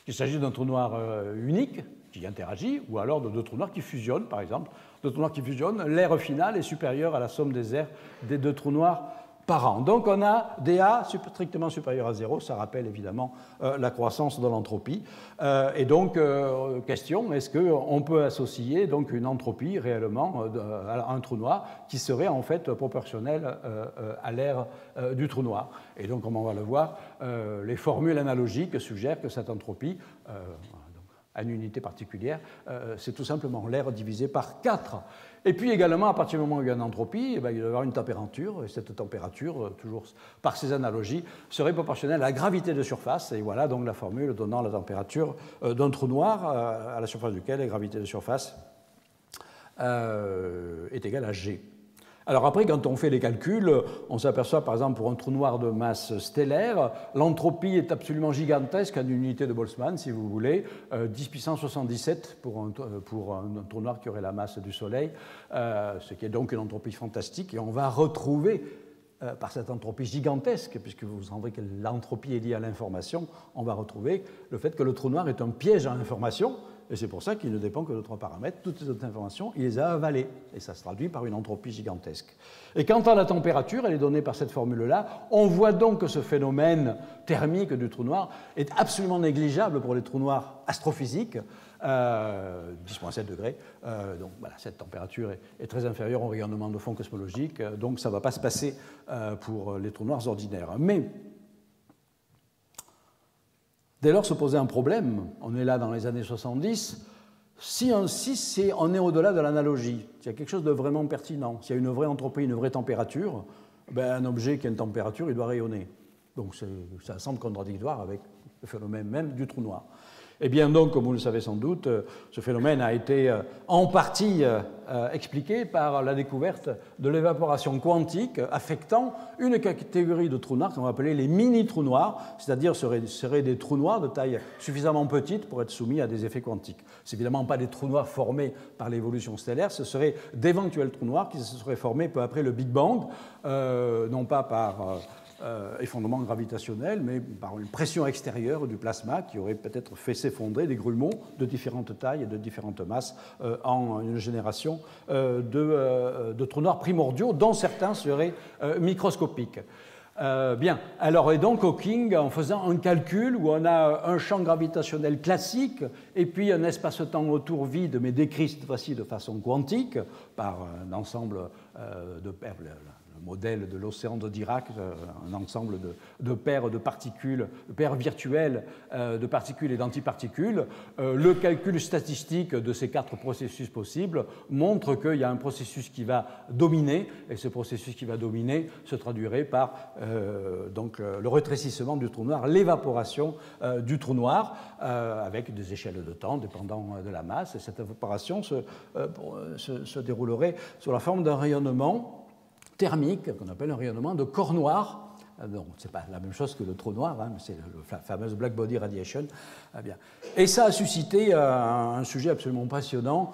Il s'agit d'un trou noir unique qui interagit, ou alors de deux trous noirs qui fusionnent, par exemple. Deux trous noirs qui fusionnent, l'aire finale est supérieure à la somme des aires des deux trous noirs par an. Donc on a dA strictement supérieur à 0, ça rappelle évidemment la croissance de l'entropie. Et donc, question, est-ce qu'on peut associer donc une entropie réellement à un trou noir qui serait en fait proportionnelle à l'aire du trou noir? Et donc, comme on va le voir, les formules analogiques suggèrent que cette entropie, à une unité particulière, c'est tout simplement l'aire divisée par 4. Et puis également, à partir du moment où il y a une entropie, il va y avoir une température, et cette température, toujours par ces analogies, serait proportionnelle à la gravité de surface. Et voilà donc la formule donnant la température d'un trou noir, à la surface duquel la gravité de surface est égale à G. Alors après, quand on fait les calculs, on s'aperçoit par exemple pour un trou noir de masse stellaire, l'entropie est absolument gigantesque en unité de Boltzmann, si vous voulez, 10 puissance 77 pour un trou noir qui aurait la masse du Soleil, ce qui est donc une entropie fantastique. Et on va retrouver, par cette entropie gigantesque, puisque vous savez que l'entropie est liée à l'information, on va retrouver le fait que le trou noir est un piège à l'information. Et c'est pour ça qu'il ne dépend que de trois paramètres. Toutes ces autres informations, il les a avalées. Et ça se traduit par une entropie gigantesque. Et quant à la température, elle est donnée par cette formule-là. On voit donc que ce phénomène thermique du trou noir est absolument négligeable pour les trous noirs astrophysiques, 10,7 degrés. Donc voilà, cette température est très inférieure au rayonnement de fond cosmologique. Donc ça ne va pas se passer pour les trous noirs ordinaires. Mais dès lors se posait un problème, on est là dans les années 70, si on est au-delà de l'analogie, s'il y a quelque chose de vraiment pertinent, s'il y a une vraie entropie, une vraie température, un objet qui a une température, il doit rayonner. Donc ça semble contradictoire avec le phénomène même du trou noir. Eh bien donc, comme vous le savez sans doute, ce phénomène a été en partie expliqué par la découverte de l'évaporation quantique affectant une catégorie de trous noirs qu'on va appeler les mini-trous noirs, c'est-à-dire seraient des trous noirs de taille suffisamment petite pour être soumis à des effets quantiques. Ce n'est évidemment pas des trous noirs formés par l'évolution stellaire, ce seraient d'éventuels trous noirs qui se seraient formés peu après le Big Bang, non pas par effondrement gravitationnel, mais par une pression extérieure du plasma qui aurait peut-être fait s'effondrer des grumeaux de différentes tailles et de différentes masses en une génération de trous noirs primordiaux, dont certains seraient microscopiques. Bien, alors et donc Hawking, en faisant un calcul où on a un champ gravitationnel classique et puis un espace-temps autour vide, mais décrit cette fois-ci de façon quantique par un ensemble de paires, le modèle de l'océan de Dirac, un ensemble de paires de particules, de paires virtuelles de particules et d'antiparticules. Le calcul statistique de ces quatre processus possibles montre qu'il y a un processus qui va dominer, et ce processus qui va dominer se traduirait par donc, le rétrécissement du trou noir, l'évaporation du trou noir, avec des échelles de temps dépendant de la masse. Et cette évaporation se déroulerait sous la forme d'un rayonnement thermique, qu'on appelle un rayonnement de corps noir Donc, ce n'est pas la même chose que le trou noir, hein, c'est la fameuse black body radiation. Bien. Et ça a suscité un sujet absolument passionnant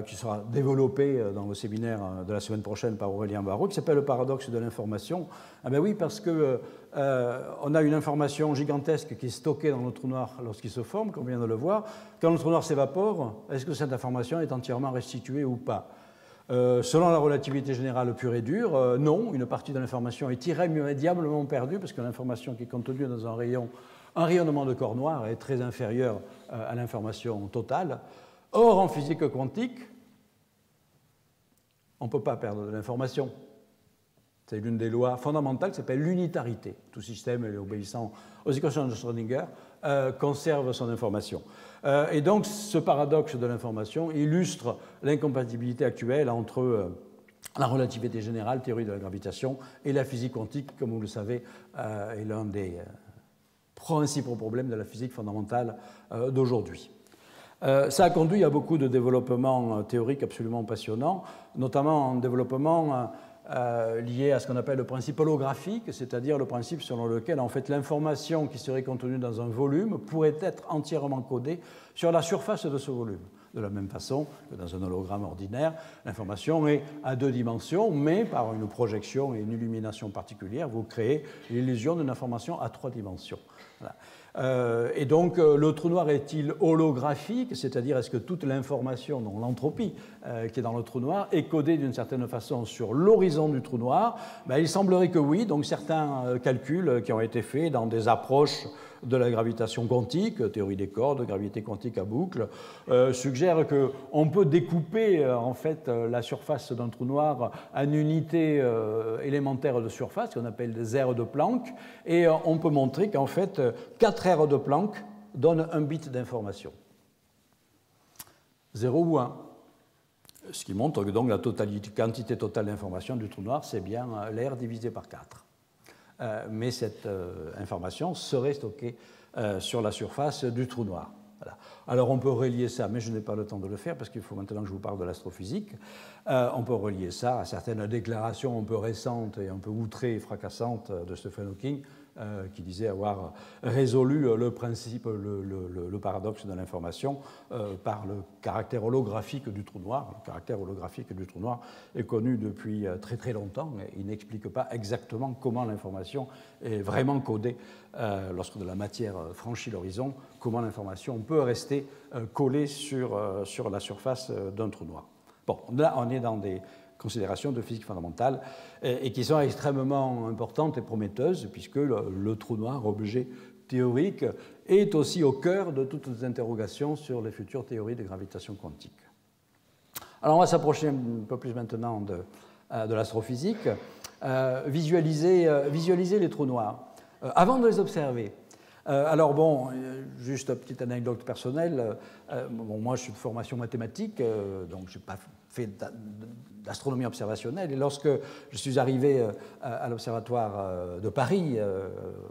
qui sera développé dans le séminaire de la semaine prochaine par Aurélien Barraud, qui s'appelle le paradoxe de l'information. Ah ben oui, parce que on a une information gigantesque qui est stockée dans le trou noir lorsqu'il se forme, comme on vient de le voir. Quand le trou noir s'évapore, est-ce que cette information est entièrement restituée ou pas? Selon la relativité générale pure et dure, non, une partie de l'information est irrémédiablement perdue parce que l'information qui est contenue dans un rayonnement de corps noir est très inférieure à l'information totale. Or, en physique quantique, on ne peut pas perdre de l'information. C'est l'une des lois fondamentales qui s'appelle l'unitarité. Tout système obéissant aux équations de Schrödinger conserve son information. Et donc, ce paradoxe de l'information illustre l'incompatibilité actuelle entre la relativité générale, théorie de la gravitation, et la physique quantique, comme vous le savez, est l'un des principaux problèmes de la physique fondamentale d'aujourd'hui. Ça a conduit à beaucoup de développements théoriques absolument passionnants, notamment un développement lié à ce qu'on appelle le principe holographique, c'est-à-dire le principe selon lequel en fait, l'information qui serait contenue dans un volume pourrait être entièrement codée sur la surface de ce volume. De la même façon que dans un hologramme ordinaire, l'information est à 2 dimensions, mais par une projection et une illumination particulière, vous créez l'illusion d'une information à 3 dimensions. Voilà. Et donc, le trou noir est-il holographique, c'est-à-dire est-ce que toute l'information, donc l'entropie qui est dans le trou noir, est codée d'une certaine façon sur l'horizon du trou noir? Ben, il semblerait que oui, donc certains calculs qui ont été faits dans des approches de la gravitation quantique, théorie des cordes, gravité quantique à boucle, suggèrent qu'on peut découper en fait la surface d'un trou noir en unités élémentaires de surface, qu'on appelle des aires de Planck, et on peut montrer qu'en fait 4 aires de Planck donnent un bit d'information. 0 ou 1. Ce qui montre que donc la quantité totale d'information du trou noir, c'est bien l'aire divisé par 4. Mais cette information serait stockée sur la surface du trou noir. Voilà. Alors on peut relier ça, mais je n'ai pas le temps de le faire parce qu'il faut maintenant que je vous parle de l'astrophysique. On peut relier ça à certaines déclarations un peu récentes et un peu outrées et fracassantes de Stephen Hawking, qui disait avoir résolu le principe, le paradoxe de l'information par le caractère holographique du trou noir. Le caractère holographique du trou noir est connu depuis très très longtemps, mais il n'explique pas exactement comment l'information est vraiment codée lorsque de la matière franchit l'horizon, comment l'information peut rester collée sur la surface d'un trou noir. Bon, là on est dans des considérations de physique fondamentale et qui sont extrêmement importantes et prometteuses puisque le trou noir, objet théorique, est aussi au cœur de toutes les interrogations sur les futures théories de gravitation quantique. Alors on va s'approcher un peu plus maintenant de l'astrophysique. Visualiser les trous noirs. Avant de les observer, alors bon, juste une petite anecdote personnelle. Bon, moi, je suis de formation mathématique, donc je n'ai pas fait d'astronomie observationnelle. Et lorsque je suis arrivé à l'Observatoire de Paris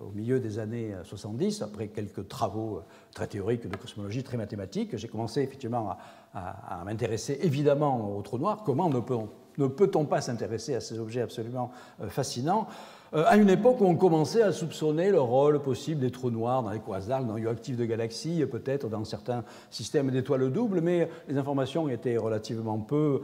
au milieu des années 70, après quelques travaux très théoriques de cosmologie, très mathématiques, j'ai commencé effectivement à m'intéresser évidemment aux trous noirs. Comment ne peut-on pas s'intéresser à ces objets absolument fascinants à une époque où on commençait à soupçonner le rôle possible des trous noirs dans les quasars, dans le noyau actif de galaxies, peut-être dans certains systèmes d'étoiles doubles, mais les informations étaient relativement peu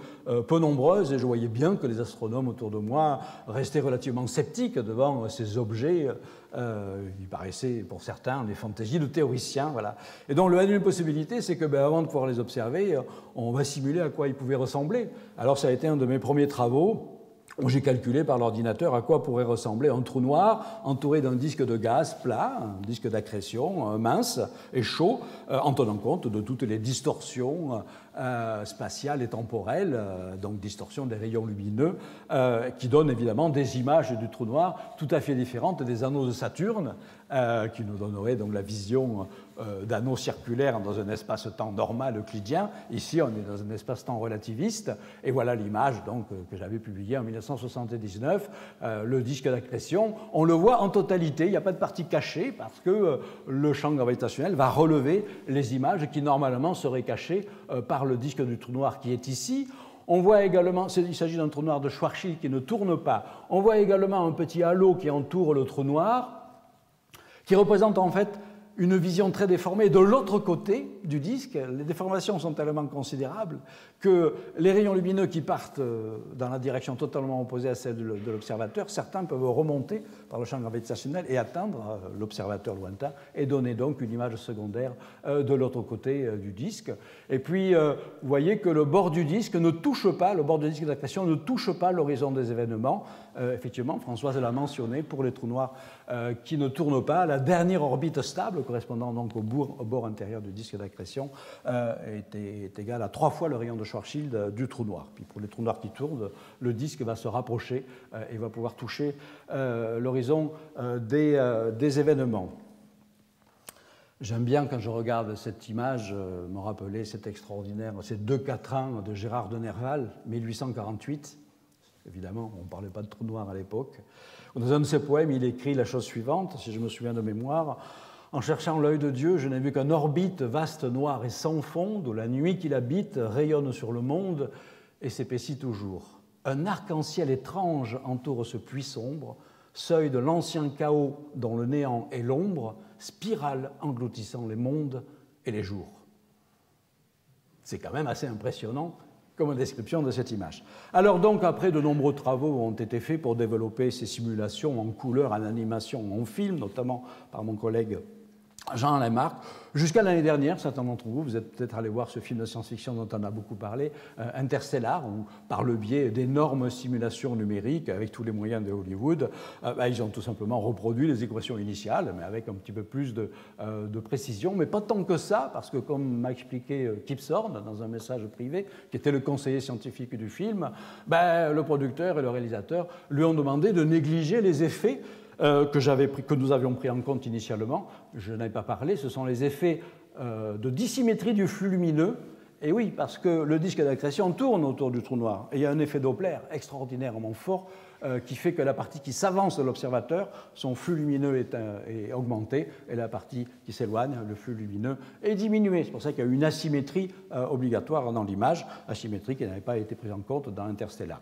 nombreuses et je voyais bien que les astronomes autour de moi restaient relativement sceptiques devant ces objets. Ils paraissaient pour certains des fantaisies de théoriciens. Voilà. Et donc la possibilité, c'est que avant de pouvoir les observer, on va simuler à quoi ils pouvaient ressembler. Alors ça a été un de mes premiers travaux où j'ai calculé par l'ordinateur à quoi pourrait ressembler un trou noir entouré d'un disque de gaz plat, un disque d'accrétion mince et chaud, en tenant compte de toutes les distorsions spatiales et temporelles, donc distorsions des rayons lumineux, qui donnent évidemment des images du trou noir tout à fait différentes des anneaux de Saturne, qui nous donneraient donc la vision d'anneaux circulaires dans un espace-temps normal euclidien. Ici, on est dans un espace-temps relativiste, et voilà l'image donc que j'avais publiée en 1979, le disque d'accrétion. On le voit en totalité, il n'y a pas de partie cachée, parce que le champ gravitationnel va relever les images qui normalement seraient cachées par le disque du trou noir qui est ici. On voit également, il s'agit d'un trou noir de Schwarzschild qui ne tourne pas. On voit également un petit halo qui entoure le trou noir, qui représente en fait une vision très déformée de l'autre côté du disque. Les déformations sont tellement considérables que les rayons lumineux qui partent dans la direction totalement opposée à celle de l'observateur, certains peuvent remonter par le champ gravitationnel et atteindre l'observateur lointain et donner donc une image secondaire de l'autre côté du disque. Et puis, vous voyez que le bord du disque ne touche pas, le bord du disque d'accrétion ne touche pas l'horizon des événements. Effectivement, Françoise l'a mentionné, pour les trous noirs qui ne tournent pas, la dernière orbite stable, correspondant donc au bord intérieur du disque d'accrétion, est égale à 3 fois le rayon de Schwarzschild du trou noir. Puis pour les trous noirs qui tournent, le disque va se rapprocher et va pouvoir toucher l'horizon des événements. J'aime bien, quand je regarde cette image, me rappeler cet extraordinaire, ces 2 quatrains de Gérard de Nerval, 1848. Évidemment, on ne parlait pas de trou noir à l'époque. Dans un de ses poèmes, il écrit la chose suivante, si je me souviens de mémoire. « En cherchant l'œil de Dieu, je n'ai vu qu'une orbite vaste, noire et sans fond, d'où la nuit qui l'habite rayonne sur le monde et s'épaissit toujours. Un arc-en-ciel étrange entoure ce puits sombre, seuil de l'ancien chaos dont le néant est l'ombre, spirale engloutissant les mondes et les jours. » C'est quand même assez impressionnant comme description de cette image. Alors donc, après, de nombreux travaux ont été faits pour développer ces simulations en couleur, en animation, en film, notamment par mon collègue Jean Lamarck. Jusqu'à l'année dernière, certains d'entre vous, vous êtes peut-être allés voir ce film de science-fiction dont on a beaucoup parlé, Interstellar, où par le biais d'énormes simulations numériques, avec tous les moyens de Hollywood, ils ont tout simplement reproduit les équations initiales, mais avec un petit peu plus de précision, mais pas tant que ça, parce que comme m'a expliqué Kip Thorne dans un message privé, qui était le conseiller scientifique du film, le producteur et le réalisateur lui ont demandé de négliger les effets que nous avions pris en compte initialement. Je n'avais pas parlé, ce sont les effets de dissymétrie du flux lumineux. Et oui, parce que le disque d'accrétion tourne autour du trou noir. Et il y a un effet Doppler extraordinairement fort qui fait que la partie qui s'avance de l'observateur, son flux lumineux est augmenté, et la partie qui s'éloigne, le flux lumineux, est diminué. C'est pour ça qu'il y a une asymétrie obligatoire dans l'image, asymétrie qui n'avait pas été prise en compte dans Interstellar.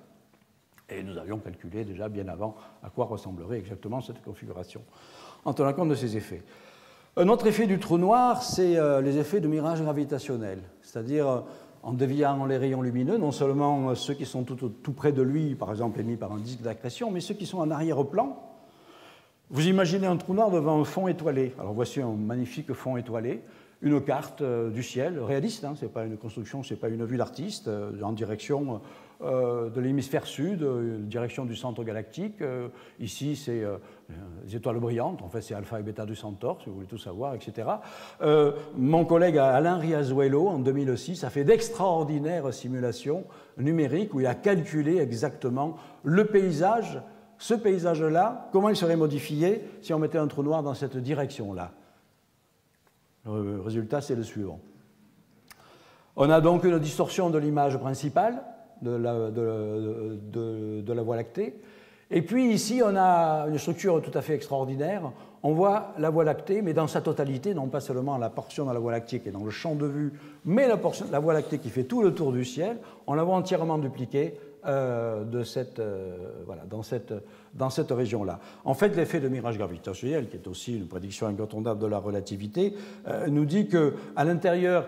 Et nous avions calculé déjà bien avant à quoi ressemblerait exactement cette configuration, en tenant compte de ces effets. Un autre effet du trou noir, c'est les effets de mirage gravitationnel, c'est-à-dire en déviant les rayons lumineux, non seulement ceux qui sont tout près de lui, par exemple émis par un disque d'accrétion, mais ceux qui sont en arrière-plan. Vous imaginez un trou noir devant un fond étoilé. Alors voici un magnifique fond étoilé, une carte du ciel, réaliste, hein, ce n'est pas une construction, ce n'est pas une vue d'artiste, en direction de l'hémisphère sud, direction du centre galactique. Ici, c'est les étoiles brillantes, en fait, c'est Alpha et Beta du Centaure, si vous voulez tout savoir, etc. Mon collègue Alain Riazuelo, en 2006, a fait d'extraordinaires simulations numériques où il a calculé exactement le paysage, ce paysage-là, comment il serait modifié si on mettait un trou noir dans cette direction-là. Le résultat, c'est le suivant. On a donc une distorsion de l'image principale de la Voie lactée. Et puis ici, on a une structure tout à fait extraordinaire. On voit la Voie lactée, mais dans sa totalité, non pas seulement la portion de la Voie lactée qui est dans le champ de vue, mais la Voie lactée qui fait tout le tour du ciel. On la voit entièrement dupliquée dans cette région-là. En fait, l'effet de mirage gravitationnel, qui est aussi une prédiction incontournable de la relativité, nous dit qu'à l'intérieur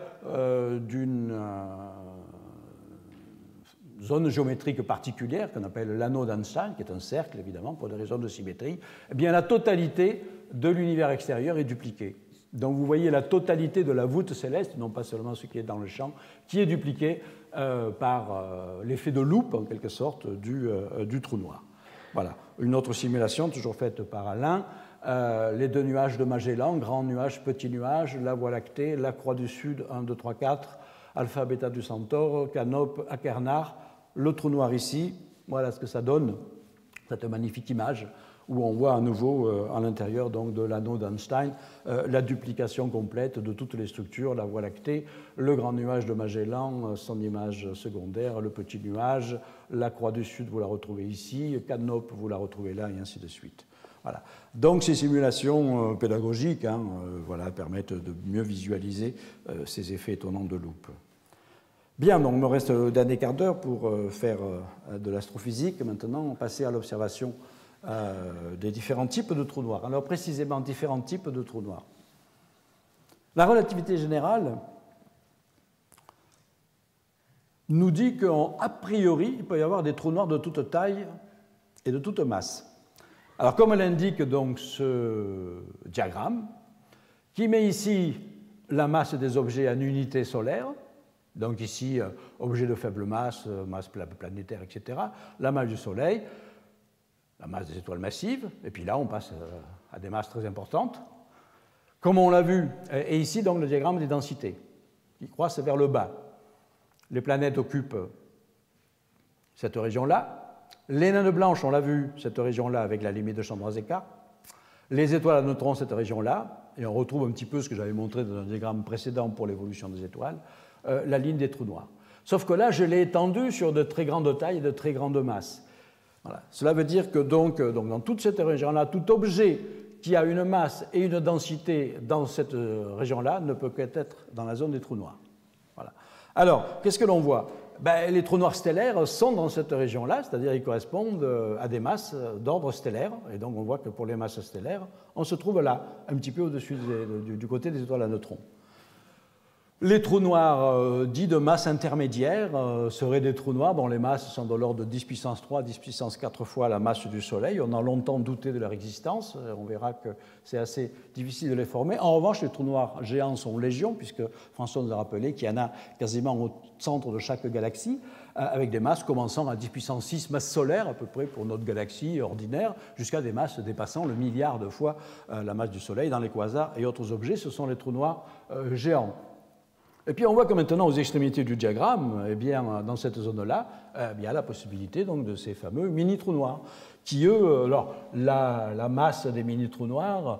d'une zone géométrique particulière qu'on appelle l'anneau d'Einstein, qui est un cercle, évidemment, pour des raisons de symétrie, eh bien, la totalité de l'univers extérieur est dupliquée. Donc, vous voyez la totalité de la voûte céleste, non pas seulement ce qui est dans le champ, qui est dupliquée par l'effet de loupe, en quelque sorte, du trou noir. Voilà. Une autre simulation, toujours faite par Alain, les 2 nuages de Magellan, grand nuage, petit nuage, la Voie lactée, la Croix du Sud, 1, 2, 3, 4, Alpha, Beta du Centaure, Canope, Achernar, le trou noir ici. Voilà ce que ça donne, cette magnifique image où on voit à nouveau à l'intérieur donc, de l'anneau d'Einstein la duplication complète de toutes les structures, la Voie lactée, le grand nuage de Magellan, son image secondaire, le petit nuage, la Croix du Sud, vous la retrouvez ici, Canope, vous la retrouvez là, et ainsi de suite. Voilà. Donc ces simulations pédagogiques permettent de mieux visualiser ces effets étonnants de loupe. Bien, donc il me reste le dernier quart d'heure pour faire de l'astrophysique. Maintenant, passer à l'observation des différents types de trous noirs. Alors précisément, différents types de trous noirs. La relativité générale nous dit qu'a priori, il peut y avoir des trous noirs de toute taille et de toute masse. Alors, comme l'indique donc ce diagramme, qui met ici la masse des objets en unité solaire, donc ici, objets de faible masse, masse planétaire, etc., la masse du Soleil, la masse des étoiles massives, et puis là, on passe à des masses très importantes, comme on l'a vu, et ici, donc, le diagramme des densités, qui croissent vers le bas. Les planètes occupent cette région-là. Les naines blanches, on l'a vu, cette région-là avec la limite de Chandrasekhar. Les étoiles à neutrons, cette région-là. Et on retrouve un petit peu ce que j'avais montré dans un diagramme précédent pour l'évolution des étoiles, la ligne des trous noirs. Sauf que là, je l'ai étendu sur de très grandes tailles et de très grandes masses. Voilà. Cela veut dire que donc dans toute cette région-là, tout objet qui a une masse et une densité dans cette région-là ne peut qu'être dans la zone des trous noirs. Voilà. Alors, qu'est-ce que l'on voit? Les trous noirs stellaires sont dans cette région-là, c'est-à-dire ils correspondent à des masses d'ordre stellaire, et donc on voit que pour les masses stellaires, on se trouve là, un petit peu au-dessus du côté des étoiles à neutrons. Les trous noirs dits de masse intermédiaire seraient des trous noirs dont les masses sont de l'ordre de 10 puissance 3, 10 puissance 4 fois la masse du Soleil. On a longtemps douté de leur existence. On verra que c'est assez difficile de les former. En revanche, les trous noirs géants sont légion, puisque François nous a rappelé qu'il y en a quasiment au centre de chaque galaxie, avec des masses commençant à 10 puissance 6 masses solaires, à peu près pour notre galaxie ordinaire, jusqu'à des masses dépassant le milliard de fois la masse du Soleil. Dans les quasars et autres objets, ce sont les trous noirs géants. Et puis on voit que maintenant, aux extrémités du diagramme, eh bien, dans cette zone-là, il y a la possibilité donc, de ces fameux mini-trous noirs, qui, eux, alors, la masse des mini-trous noirs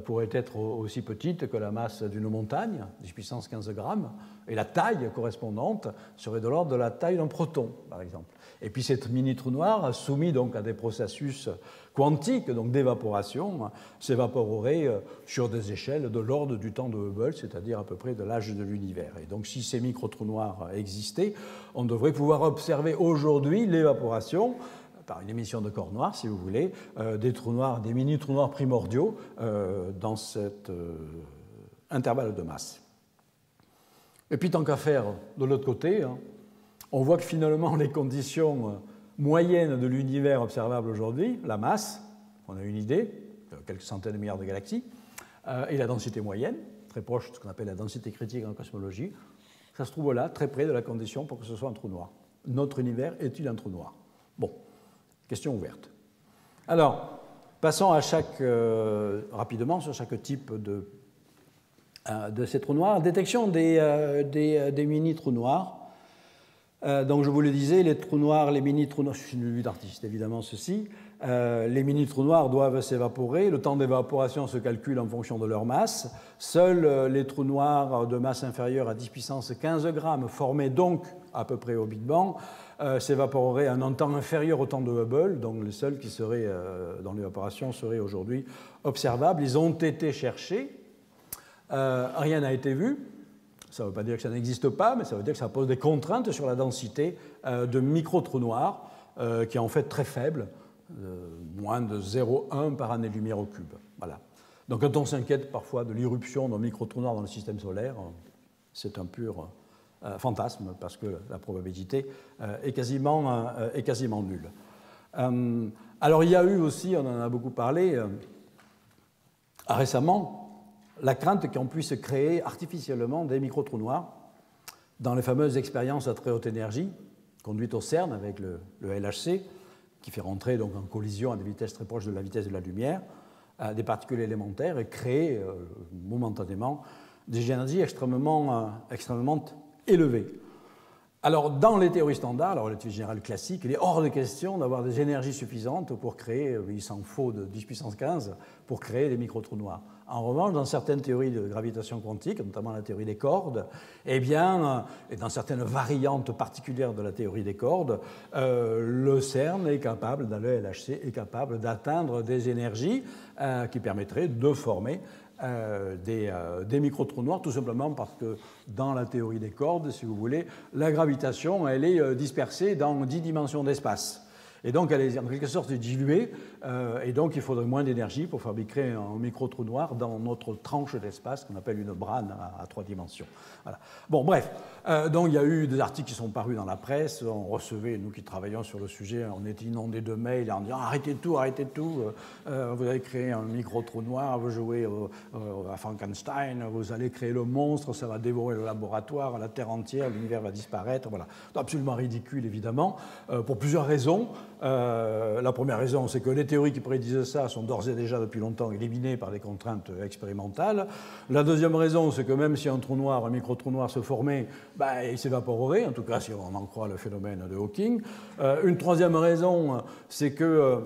pourrait être aussi petite que la masse d'une montagne, 10 puissance 15 grammes, et la taille correspondante serait de l'ordre de la taille d'un proton, par exemple. Et puis cette mini-trou noir, soumis donc à des processus quantiques, donc d'évaporation, s'évaporerait sur des échelles de l'ordre du temps de Hubble, c'est-à-dire à peu près de l'âge de l'univers. Et donc si ces micro-trous noirs existaient, on devrait pouvoir observer aujourd'hui l'évaporation, par une émission de corps noirs, si vous voulez, des trous noirs, des mini-trous noirs primordiaux dans cet intervalle de masse. Et puis tant qu'à faire de l'autre côté, on voit que finalement les conditions moyennes de l'univers observable aujourd'hui, la masse, on a une idée, quelques centaines de milliards de galaxies, et la densité moyenne, très proche de ce qu'on appelle la densité critique en cosmologie, ça se trouve là, très près de la condition pour que ce soit un trou noir. Notre univers est-il un trou noir? Bon, question ouverte. Alors, passons à rapidement sur chaque type de ces trous noirs. Détection des mini-trous noirs. Donc, je vous le disais, les trous noirs, les mini-trous noirs, je suis une vue d'artiste, évidemment, ceci. Les mini-trous noirs doivent s'évaporer. Le temps d'évaporation se calcule en fonction de leur masse. Seuls les trous noirs de masse inférieure à 10 puissance 15 grammes, formés donc à peu près au Big Bang, s'évaporeraient en un temps inférieur au temps de Hubble, donc les seuls qui seraient, dont l'évaporation serait aujourd'hui observable. Ils ont été cherchés. Rien n'a été vu. Ça ne veut pas dire que ça n'existe pas, mais ça veut dire que ça pose des contraintes sur la densité de micro-trous noirs, qui est en fait très faible, moins de 0,1 par année-lumière au cube. Voilà. Donc quand on s'inquiète parfois de l'irruption d'un micro-trou noir dans le système solaire, c'est un pur fantasme, parce que la probabilité est quasiment nulle. Alors il y a eu aussi, on en a beaucoup parlé récemment, la crainte qu'on puisse créer artificiellement des micro-trous noirs dans les fameuses expériences à très haute énergie conduites au CERN avec le LHC, qui fait rentrer donc en collision à des vitesses très proches de la vitesse de la lumière des particules élémentaires et créer momentanément des énergies extrêmement élevées. Alors, dans les théories standards, la relativité générale classique, il est hors de question d'avoir des énergies suffisantes pour créer, il s'en faut de 10 puissance 15 pour créer des micro-trous noirs. En revanche, dans certaines théories de gravitation quantique, notamment la théorie des cordes, eh bien, et dans certaines variantes particulières de la théorie des cordes, le CERN est capable, le LHC est capable d'atteindre des énergies qui permettraient de former des micro-trous noirs, tout simplement parce que dans la théorie des cordes, si vous voulez, la gravitation, elle est dispersée dans 10 dimensions d'espace. Et donc, elle est en quelque sorte diluée, et donc il faudrait moins d'énergie pour fabriquer un micro-trou noir dans notre tranche d'espace qu'on appelle une brane à 3 dimensions. Voilà. Bon, bref, donc il y a eu des articles qui sont parus dans la presse, on recevait, nous qui travaillons sur le sujet, on était inondés de mails en disant arrêtez tout, vous allez créer un micro-trou noir, vous jouez à Frankenstein, vous allez créer le monstre, ça va dévorer le laboratoire, la Terre entière, l'univers va disparaître, voilà. C'est absolument ridicule, évidemment, pour plusieurs raisons. La première raison, c'est que les théories qui prédisent ça sont d'ores et déjà depuis longtemps éliminées par des contraintes expérimentales. La deuxième raison, c'est que même si un trou noir, un micro-trou noir se formait, il s'évaporerait, en tout cas si on en croit le phénomène de Hawking. Une troisième raison, c'est que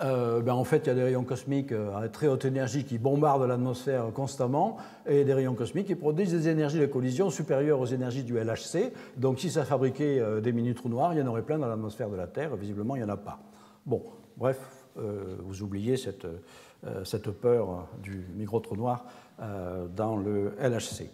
en fait, il y a des rayons cosmiques à très haute énergie qui bombardent l'atmosphère constamment et des rayons cosmiques qui produisent des énergies de collision supérieures aux énergies du LHC. Donc, si ça fabriquait des mini-trous noirs, il y en aurait plein dans l'atmosphère de la Terre. Visiblement, il n'y en a pas. Bon, bref, vous oubliez cette peur du micro-trou noir dans le LHC.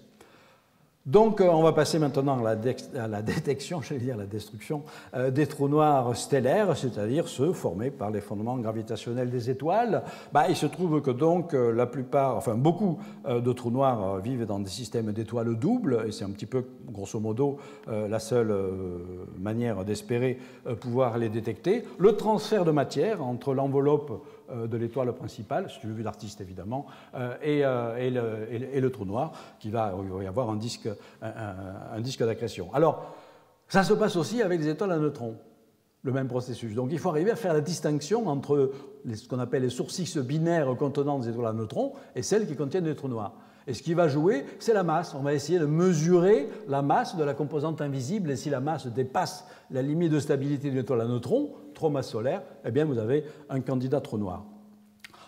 Donc, on va passer maintenant à la détection, j'allais dire la destruction, des trous noirs stellaires, c'est-à-dire ceux formés par les fondements gravitationnels des étoiles. Il se trouve que donc beaucoup de trous noirs vivent dans des systèmes d'étoiles doubles, et c'est un petit peu, grosso modo, la seule manière d'espérer pouvoir les détecter. Le transfert de matière entre l'enveloppe de l'étoile principale, c'est une vue d'artiste évidemment, et le trou noir, il va y avoir un disque d'accrétion. Alors, ça se passe aussi avec les étoiles à neutrons, le même processus. Donc il faut arriver à faire la distinction entre ce qu'on appelle les sources X binaires contenant des étoiles à neutrons et celles qui contiennent des trous noirs. Et ce qui va jouer, c'est la masse. On va essayer de mesurer la masse de la composante invisible, et si la masse dépasse la limite de stabilité d'une étoile à neutrons, trop masse solaire, eh bien vous avez un candidat trou noir.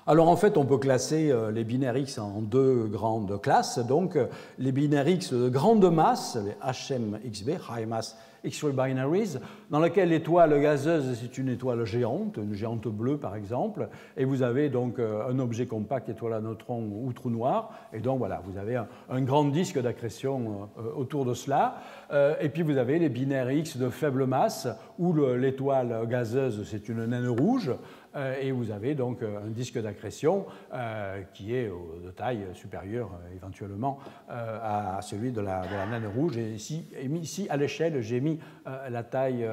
Alors en fait, on peut classer les binaires X en deux grandes classes. Donc les binaires X de grande masse, les HMXB, High Mass X-ray Binaries, dans lesquels l'étoile gazeuse, c'est une étoile géante, une géante bleue par exemple, et vous avez donc un objet compact, étoile à neutrons ou trou noir, et donc voilà, vous avez un grand disque d'accrétion autour de cela, et puis vous avez les binaires X de faible masse, où l'étoile gazeuse, c'est une naine rouge, et vous avez donc un disque d'accrétion qui est de taille supérieure éventuellement à celui de la naine rouge. Et ici à l'échelle, j'ai mis la taille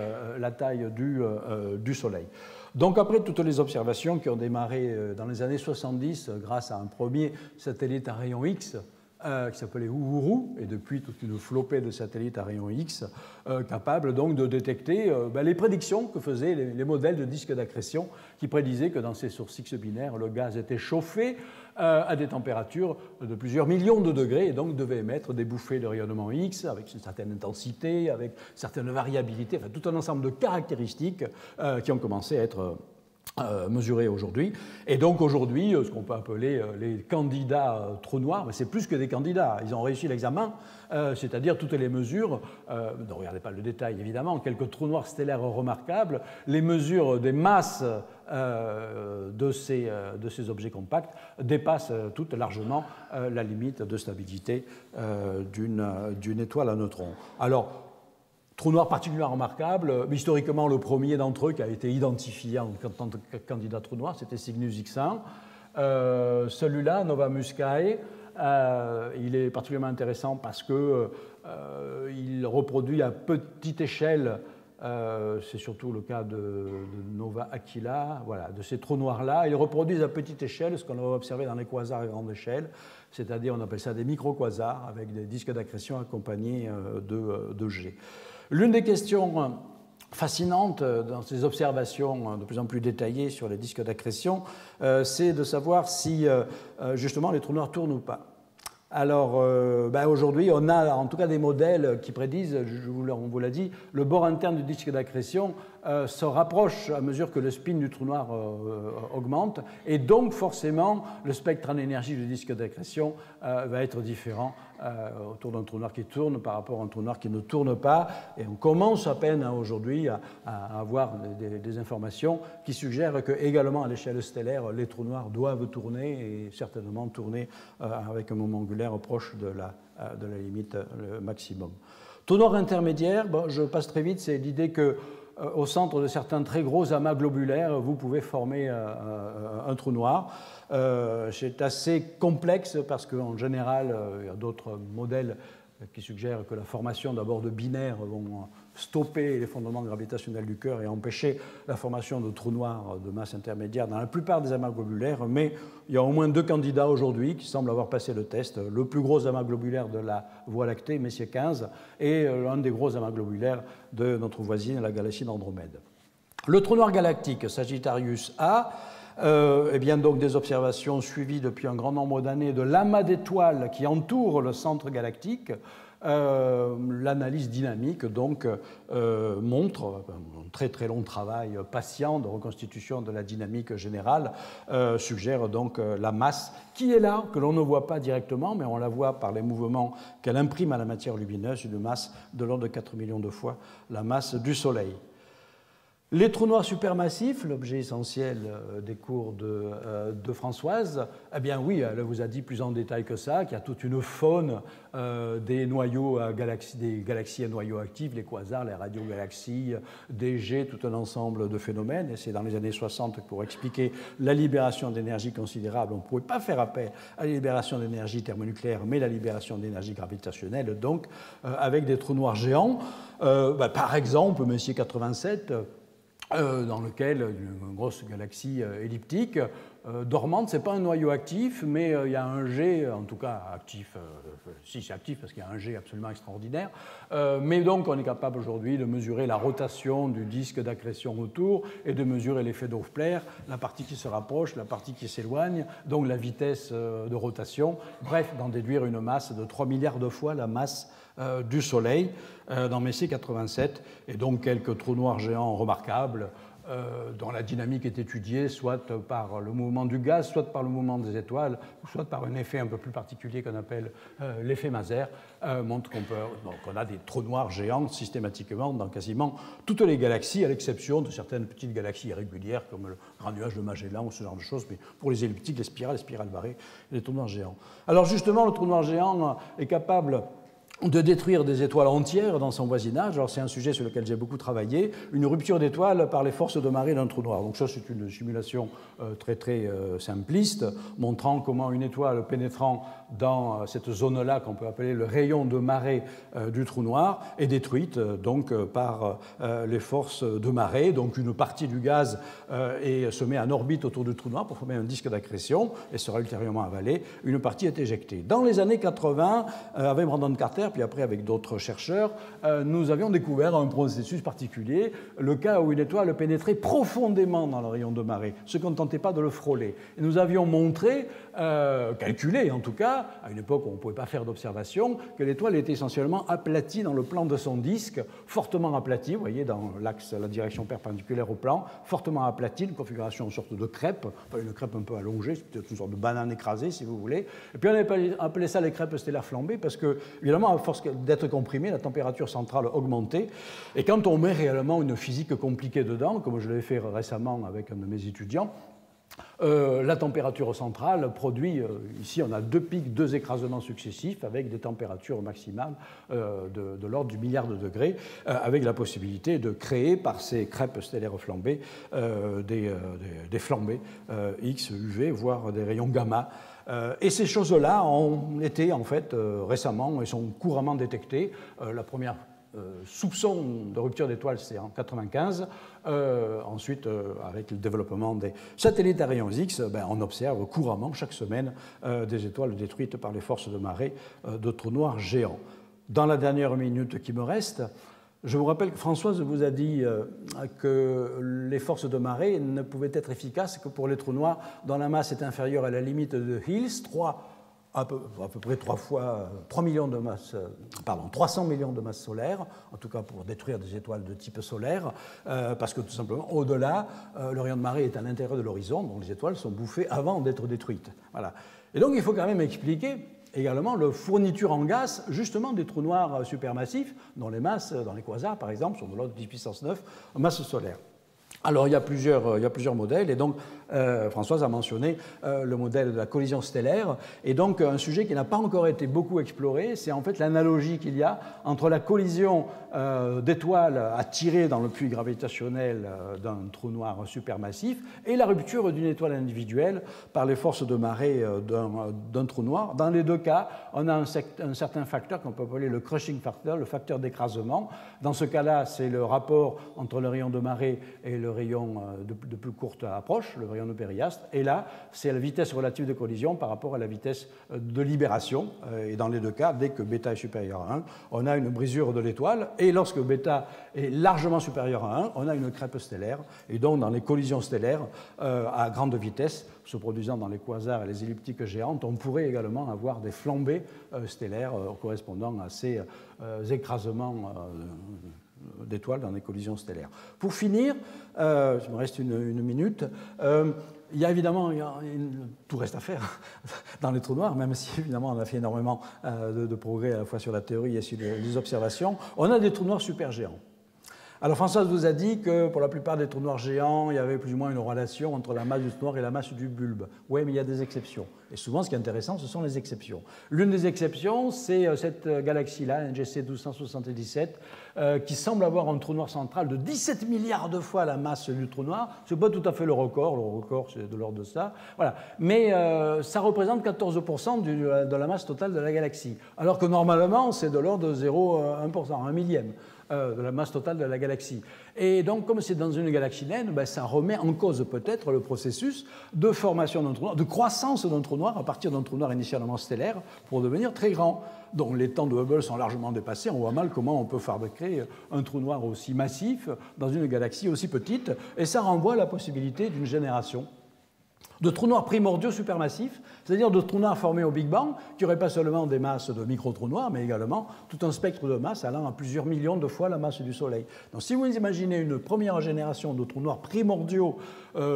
du Soleil. Donc après toutes les observations qui ont démarré dans les années 70 grâce à un premier satellite à rayon X, qui s'appelait Uhuru, et depuis toute une flopée de satellites à rayon X, capables donc de détecter les prédictions que faisaient les modèles de disques d'accrétion qui prédisaient que dans ces sources X binaires, le gaz était chauffé à des températures de plusieurs millions de degrés et donc devait émettre des bouffées de rayonnement X avec une certaine intensité, avec certaines variabilités, enfin tout un ensemble de caractéristiques qui ont commencé à être mesurés aujourd'hui. Et donc aujourd'hui, ce qu'on peut appeler les candidats trous noirs, mais c'est plus que des candidats. Ils ont réussi l'examen, c'est-à-dire toutes les mesures, ne regardez pas le détail évidemment, quelques trous noirs stellaires remarquables, les mesures des masses de ces objets compacts dépassent toutes largement la limite de stabilité d'une étoile à neutrons. Alors, trou noir particulièrement remarquable, historiquement le premier d'entre eux qui a été identifié en tant que candidat trou noir, c'était Cygnus X1. Celui-là, Nova Muscae, il est particulièrement intéressant parce qu'il reproduit à petite échelle, c'est surtout le cas de Nova Aquila, voilà, de ces trous noirs-là, ils reproduisent à petite échelle ce qu'on va observer dans les quasars à grande échelle, c'est-à-dire on appelle ça des micro-quasars avec des disques d'accrétion accompagnés de G. L'une des questions fascinantes dans ces observations de plus en plus détaillées sur les disques d'accrétion, c'est de savoir si justement les trous noirs tournent ou pas. Alors, aujourd'hui, on a en tout cas des modèles qui prédisent, on vous l'a dit, le bord interne du disque d'accrétion se rapproche à mesure que le spin du trou noir augmente, et donc forcément le spectre en énergie du disque d'accrétion va être différent autour d'un trou noir qui tourne par rapport à un trou noir qui ne tourne pas. Et on commence à peine aujourd'hui à avoir des informations qui suggèrent que également à l'échelle stellaire, les trous noirs doivent tourner, et certainement tourner avec un moment angulaire proche de la limite maximum. Trou noir intermédiaire, je passe très vite, c'est l'idée que au centre de certains très gros amas globulaires, vous pouvez former un trou noir. C'est assez complexe parce qu'en général, il y a d'autres modèles qui suggèrent que la formation d'abord de binaires vont stopper l'effondrement gravitationnel du cœur et empêcher la formation de trous noirs de masse intermédiaire dans la plupart des amas globulaires, mais il y a au moins 2 candidats aujourd'hui qui semblent avoir passé le test. Le plus gros amas globulaire de la Voie lactée, Messier 15, et l'un des gros amas globulaires de notre voisine, la galaxie d'Andromède. Le trou noir galactique, Sagittarius A, bien donc des observations suivies depuis un grand nombre d'années de l'amas d'étoiles qui entoure le centre galactique. L'analyse dynamique donc montre un très très long travail patient de reconstitution de la dynamique générale, suggère donc la masse qui est là, que l'on ne voit pas directement, mais on la voit par les mouvements qu'elle imprime à la matière lumineuse, une masse de l'ordre de 4 millions de fois la masse du Soleil. Les trous noirs supermassifs, l'objet essentiel des cours de Françoise, eh bien oui, elle vous a dit plus en détail que ça, qu'il y a toute une faune des noyaux des galaxies à noyaux actifs, les quasars, les radiogalaxies, des jets, tout un ensemble de phénomènes. Et c'est dans les années 60 que pour expliquer la libération d'énergie considérable, on ne pouvait pas faire appel à la libération d'énergie thermonucléaire, mais la libération d'énergie gravitationnelle, donc avec des trous noirs géants. Par exemple, Messier 87, dans lequel une grosse galaxie elliptique dormante, ce n'est pas un noyau actif, mais il y a un jet, en tout cas actif, si c'est actif parce qu'il y a un jet absolument extraordinaire, mais donc on est capable aujourd'hui de mesurer la rotation du disque d'accrétion autour et de mesurer l'effet Doppler, la partie qui se rapproche, la partie qui s'éloigne, donc la vitesse de rotation, bref, d'en déduire une masse de 3 milliards de fois la masse du Soleil dans Messier 87, et donc quelques trous noirs géants remarquables dont la dynamique est étudiée soit par le mouvement du gaz, soit par le mouvement des étoiles, soit par un effet un peu plus particulier qu'on appelle l'effet Maser, montre qu'on a des trous noirs géants systématiquement dans quasiment toutes les galaxies, à l'exception de certaines petites galaxies irrégulières comme le Grand Nuage de Magellan ou ce genre de choses, mais pour les elliptiques, les spirales barrées, les trous noirs géants. Alors justement, le trou noir géant est capable de détruire des étoiles entières dans son voisinage. Alors c'est un sujet sur lequel j'ai beaucoup travaillé, une rupture d'étoiles par les forces de marée d'un trou noir. Donc ça c'est une simulation très très simpliste, montrant comment une étoile pénétrant dans cette zone-là qu'on peut appeler le rayon de marée du trou noir est détruite donc par les forces de marée. Donc une partie du gaz se met en orbite autour du trou noir pour former un disque d'accrétion et sera ultérieurement avalé. Une partie est éjectée. Dans les années 80, avec Brandon Carter, puis après avec d'autres chercheurs, nous avions découvert un processus particulier, le cas où une étoile pénétrait profondément dans le rayon de marée, ne se contentait pas de le frôler. Et nous avions montré, calculé en tout cas, à une époque où on ne pouvait pas faire d'observation, que l'étoile était essentiellement aplatie dans le plan de son disque, fortement aplatie, vous voyez, dans l'axe, la direction perpendiculaire au plan, fortement aplatie, une configuration en sorte de crêpe, enfin une crêpe un peu allongée, c'est peut-être une sorte de banane écrasée si vous voulez. Et puis on avait appelé ça les crêpes stellaires flambées parce que, évidemment, à force d'être comprimée, la température centrale augmentait. Et quand on met réellement une physique compliquée dedans, comme je l'ai fait récemment avec un de mes étudiants, la température centrale produit, ici on a 2 pics, 2 écrasements successifs avec des températures maximales de l'ordre du milliard de degrés, avec la possibilité de créer par ces crêpes stellaires flambées des flambées X, UV, voire des rayons gamma. Et ces choses-là ont été en fait récemment et sont couramment détectées. La première soupçon de rupture d'étoiles, c'est en 1995. Ensuite, avec le développement des satellites à rayons X, on observe couramment, chaque semaine, des étoiles détruites par les forces de marée de trous noirs géants. Dans la dernière minute qui me reste, je vous rappelle que Françoise vous a dit que les forces de marée ne pouvaient être efficaces que pour les trous noirs dont la masse est inférieure à la limite de Hills, 3 à peu près 300 millions de masses solaires, en tout cas pour détruire des étoiles de type solaire, parce que tout simplement, au-delà, le rayon de marée est à l'intérieur de l'horizon, donc les étoiles sont bouffées avant d'être détruites. Voilà. Et donc il faut quand même expliquer également la fourniture en gaz, justement, des trous noirs supermassifs, dont les masses, dans les quasars par exemple, sont de l'ordre de 10 puissance 9 masse solaire. Alors, il y a plusieurs modèles, et donc Françoise a mentionné le modèle de la collision stellaire, et donc un sujet qui n'a pas encore été beaucoup exploré, c'est en fait l'analogie qu'il y a entre la collision d'étoiles attirées dans le puits gravitationnel d'un trou noir supermassif et la rupture d'une étoile individuelle par les forces de marée d'un trou noir. Dans les deux cas, on a un certain facteur qu'on peut appeler le crushing factor, le facteur d'écrasement. Dans ce cas-là, c'est le rapport entre le rayon de marée et le rayon de plus courte approche, le rayon de périastre, et là, c'est la vitesse relative de collision par rapport à la vitesse de libération, et dans les deux cas, dès que β est supérieur à 1, on a une brisure de l'étoile, et lorsque β est largement supérieur à 1, on a une crêpe stellaire, et donc dans les collisions stellaires à grande vitesse, se produisant dans les quasars et les elliptiques géantes, on pourrait également avoir des flambées stellaires correspondant à ces écrasements d'étoiles dans les collisions stellaires. Pour finir, il me reste une minute, il y a évidemment, tout reste à faire dans les trous noirs, même si évidemment on a fait énormément de progrès à la fois sur la théorie et sur les observations. On a des trous noirs supergéants. Alors Françoise vous a dit que pour la plupart des trous noirs géants, il y avait plus ou moins une relation entre la masse du trou noir et la masse du bulbe. Oui, mais il y a des exceptions. Et souvent, ce qui est intéressant, ce sont les exceptions. L'une des exceptions, c'est cette galaxie-là, NGC 1277, qui semble avoir un trou noir central de 17 milliards de fois la masse du trou noir. Ce n'est pas tout à fait le record c'est de l'ordre de ça. Voilà. Mais ça représente 14% de la masse totale de la galaxie. Alors que normalement, c'est de l'ordre de 0,1%, un millième de la masse totale de la galaxie. Et donc, comme c'est dans une galaxie naine, ça remet en cause peut-être le processus de formation d'un trou noir, de croissance d'un trou noir à partir d'un trou noir initialement stellaire pour devenir très grand. Donc les temps de Hubble sont largement dépassés. On voit mal comment on peut fabriquer un trou noir aussi massif dans une galaxie aussi petite. Et ça renvoie à la possibilité d'une génération de trous noirs primordiaux supermassifs, c'est-à-dire de trous noirs formés au Big Bang, qui n'auraient pas seulement des masses de micro-trous noirs, mais également tout un spectre de masse allant à plusieurs millions de fois la masse du Soleil. Donc si vous imaginez une première génération de trous noirs primordiaux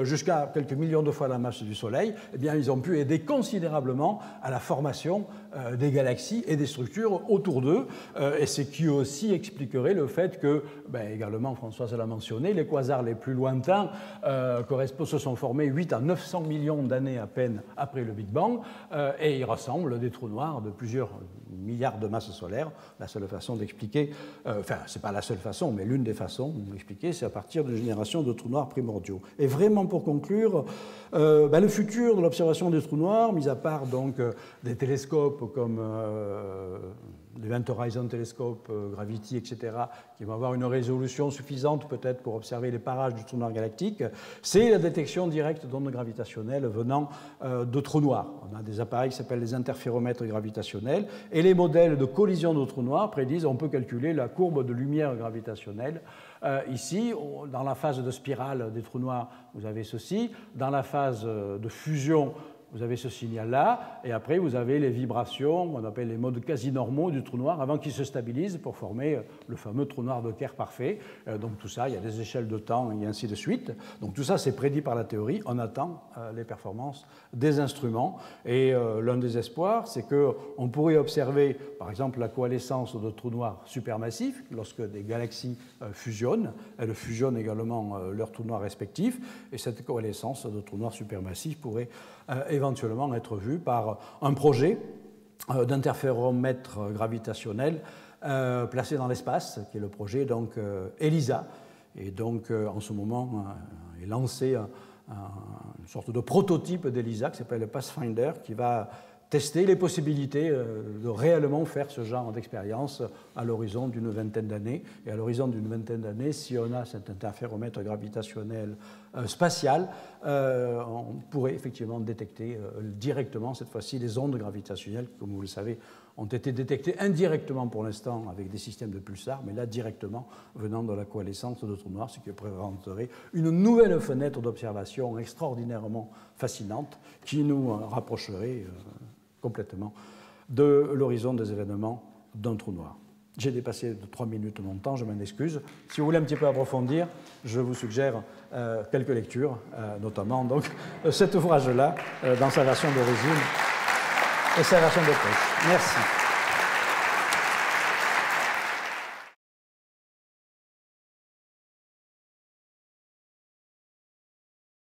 jusqu'à quelques millions de fois la masse du Soleil, eh bien, ils ont pu aider considérablement à la formation des galaxies et des structures autour d'eux, et c'est qui aussi expliquerait le fait que, également Françoise l'a mentionné, les quasars les plus lointains se sont formés 8 à 900 millions d'années à peine après le Big Bang, et ils ressemblent à des trous noirs de plusieurs milliards de masses solaires. La seule façon d'expliquer, c'est pas la seule façon, mais l'une des façons d'expliquer, c'est à partir de générations de trous noirs primordiaux. Et vraiment, pour conclure, le futur de l'observation des trous noirs, mis à part donc des télescopes comme l'Event Horizon Telescope, Gravity, etc., qui vont avoir une résolution suffisante peut-être pour observer les parages du trou noir galactique, c'est la détection directe d'ondes gravitationnelles venant de trous noirs. On a des appareils qui s'appellent les interféromètres gravitationnels, et les modèles de collision de trous noirs prédisent, on peut calculer la courbe de lumière gravitationnelle. Ici, dans la phase de spirale des trous noirs, vous avez ceci. Dans la phase de fusion, vous avez ce signal-là, et après vous avez les vibrations, on appelle les modes quasi-normaux du trou noir, avant qu'il se stabilise pour former le fameux trou noir de Kerr parfait. Donc tout ça, il y a des échelles de temps et ainsi de suite. Donc tout ça, c'est prédit par la théorie. On attend les performances des instruments. Et l'un des espoirs, c'est qu'on pourrait observer, par exemple, la coalescence de trous noirs supermassifs, lorsque des galaxies fusionnent. Elles fusionnent également leurs trous noirs respectifs, et cette coalescence de trous noirs supermassifs pourrait éventuellement être vu par un projet d'interféromètre gravitationnel placé dans l'espace, qui est le projet donc ELISA. Et donc en ce moment est lancé une sorte de prototype d'ELISA qui s'appelle le Pathfinder, qui va tester les possibilités de réellement faire ce genre d'expérience à l'horizon d'une vingtaine d'années. Et à l'horizon d'une vingtaine d'années, si on a cet interféromètre gravitationnel spatial, on pourrait effectivement détecter directement, cette fois-ci, les ondes gravitationnelles, qui, comme vous le savez, ont été détectées indirectement pour l'instant avec des systèmes de pulsars, mais là directement venant de la coalescence de trous noirs, ce qui présenterait une nouvelle fenêtre d'observation extraordinairement fascinante qui nous rapprocherait complètement de l'horizon des événements d'un trou noir. J'ai dépassé de 3 minutes mon temps, je m'en excuse. Si vous voulez un petit peu approfondir, je vous suggère quelques lectures, notamment donc, cet ouvrage-là, dans sa version d'origine et sa version de poche. Merci.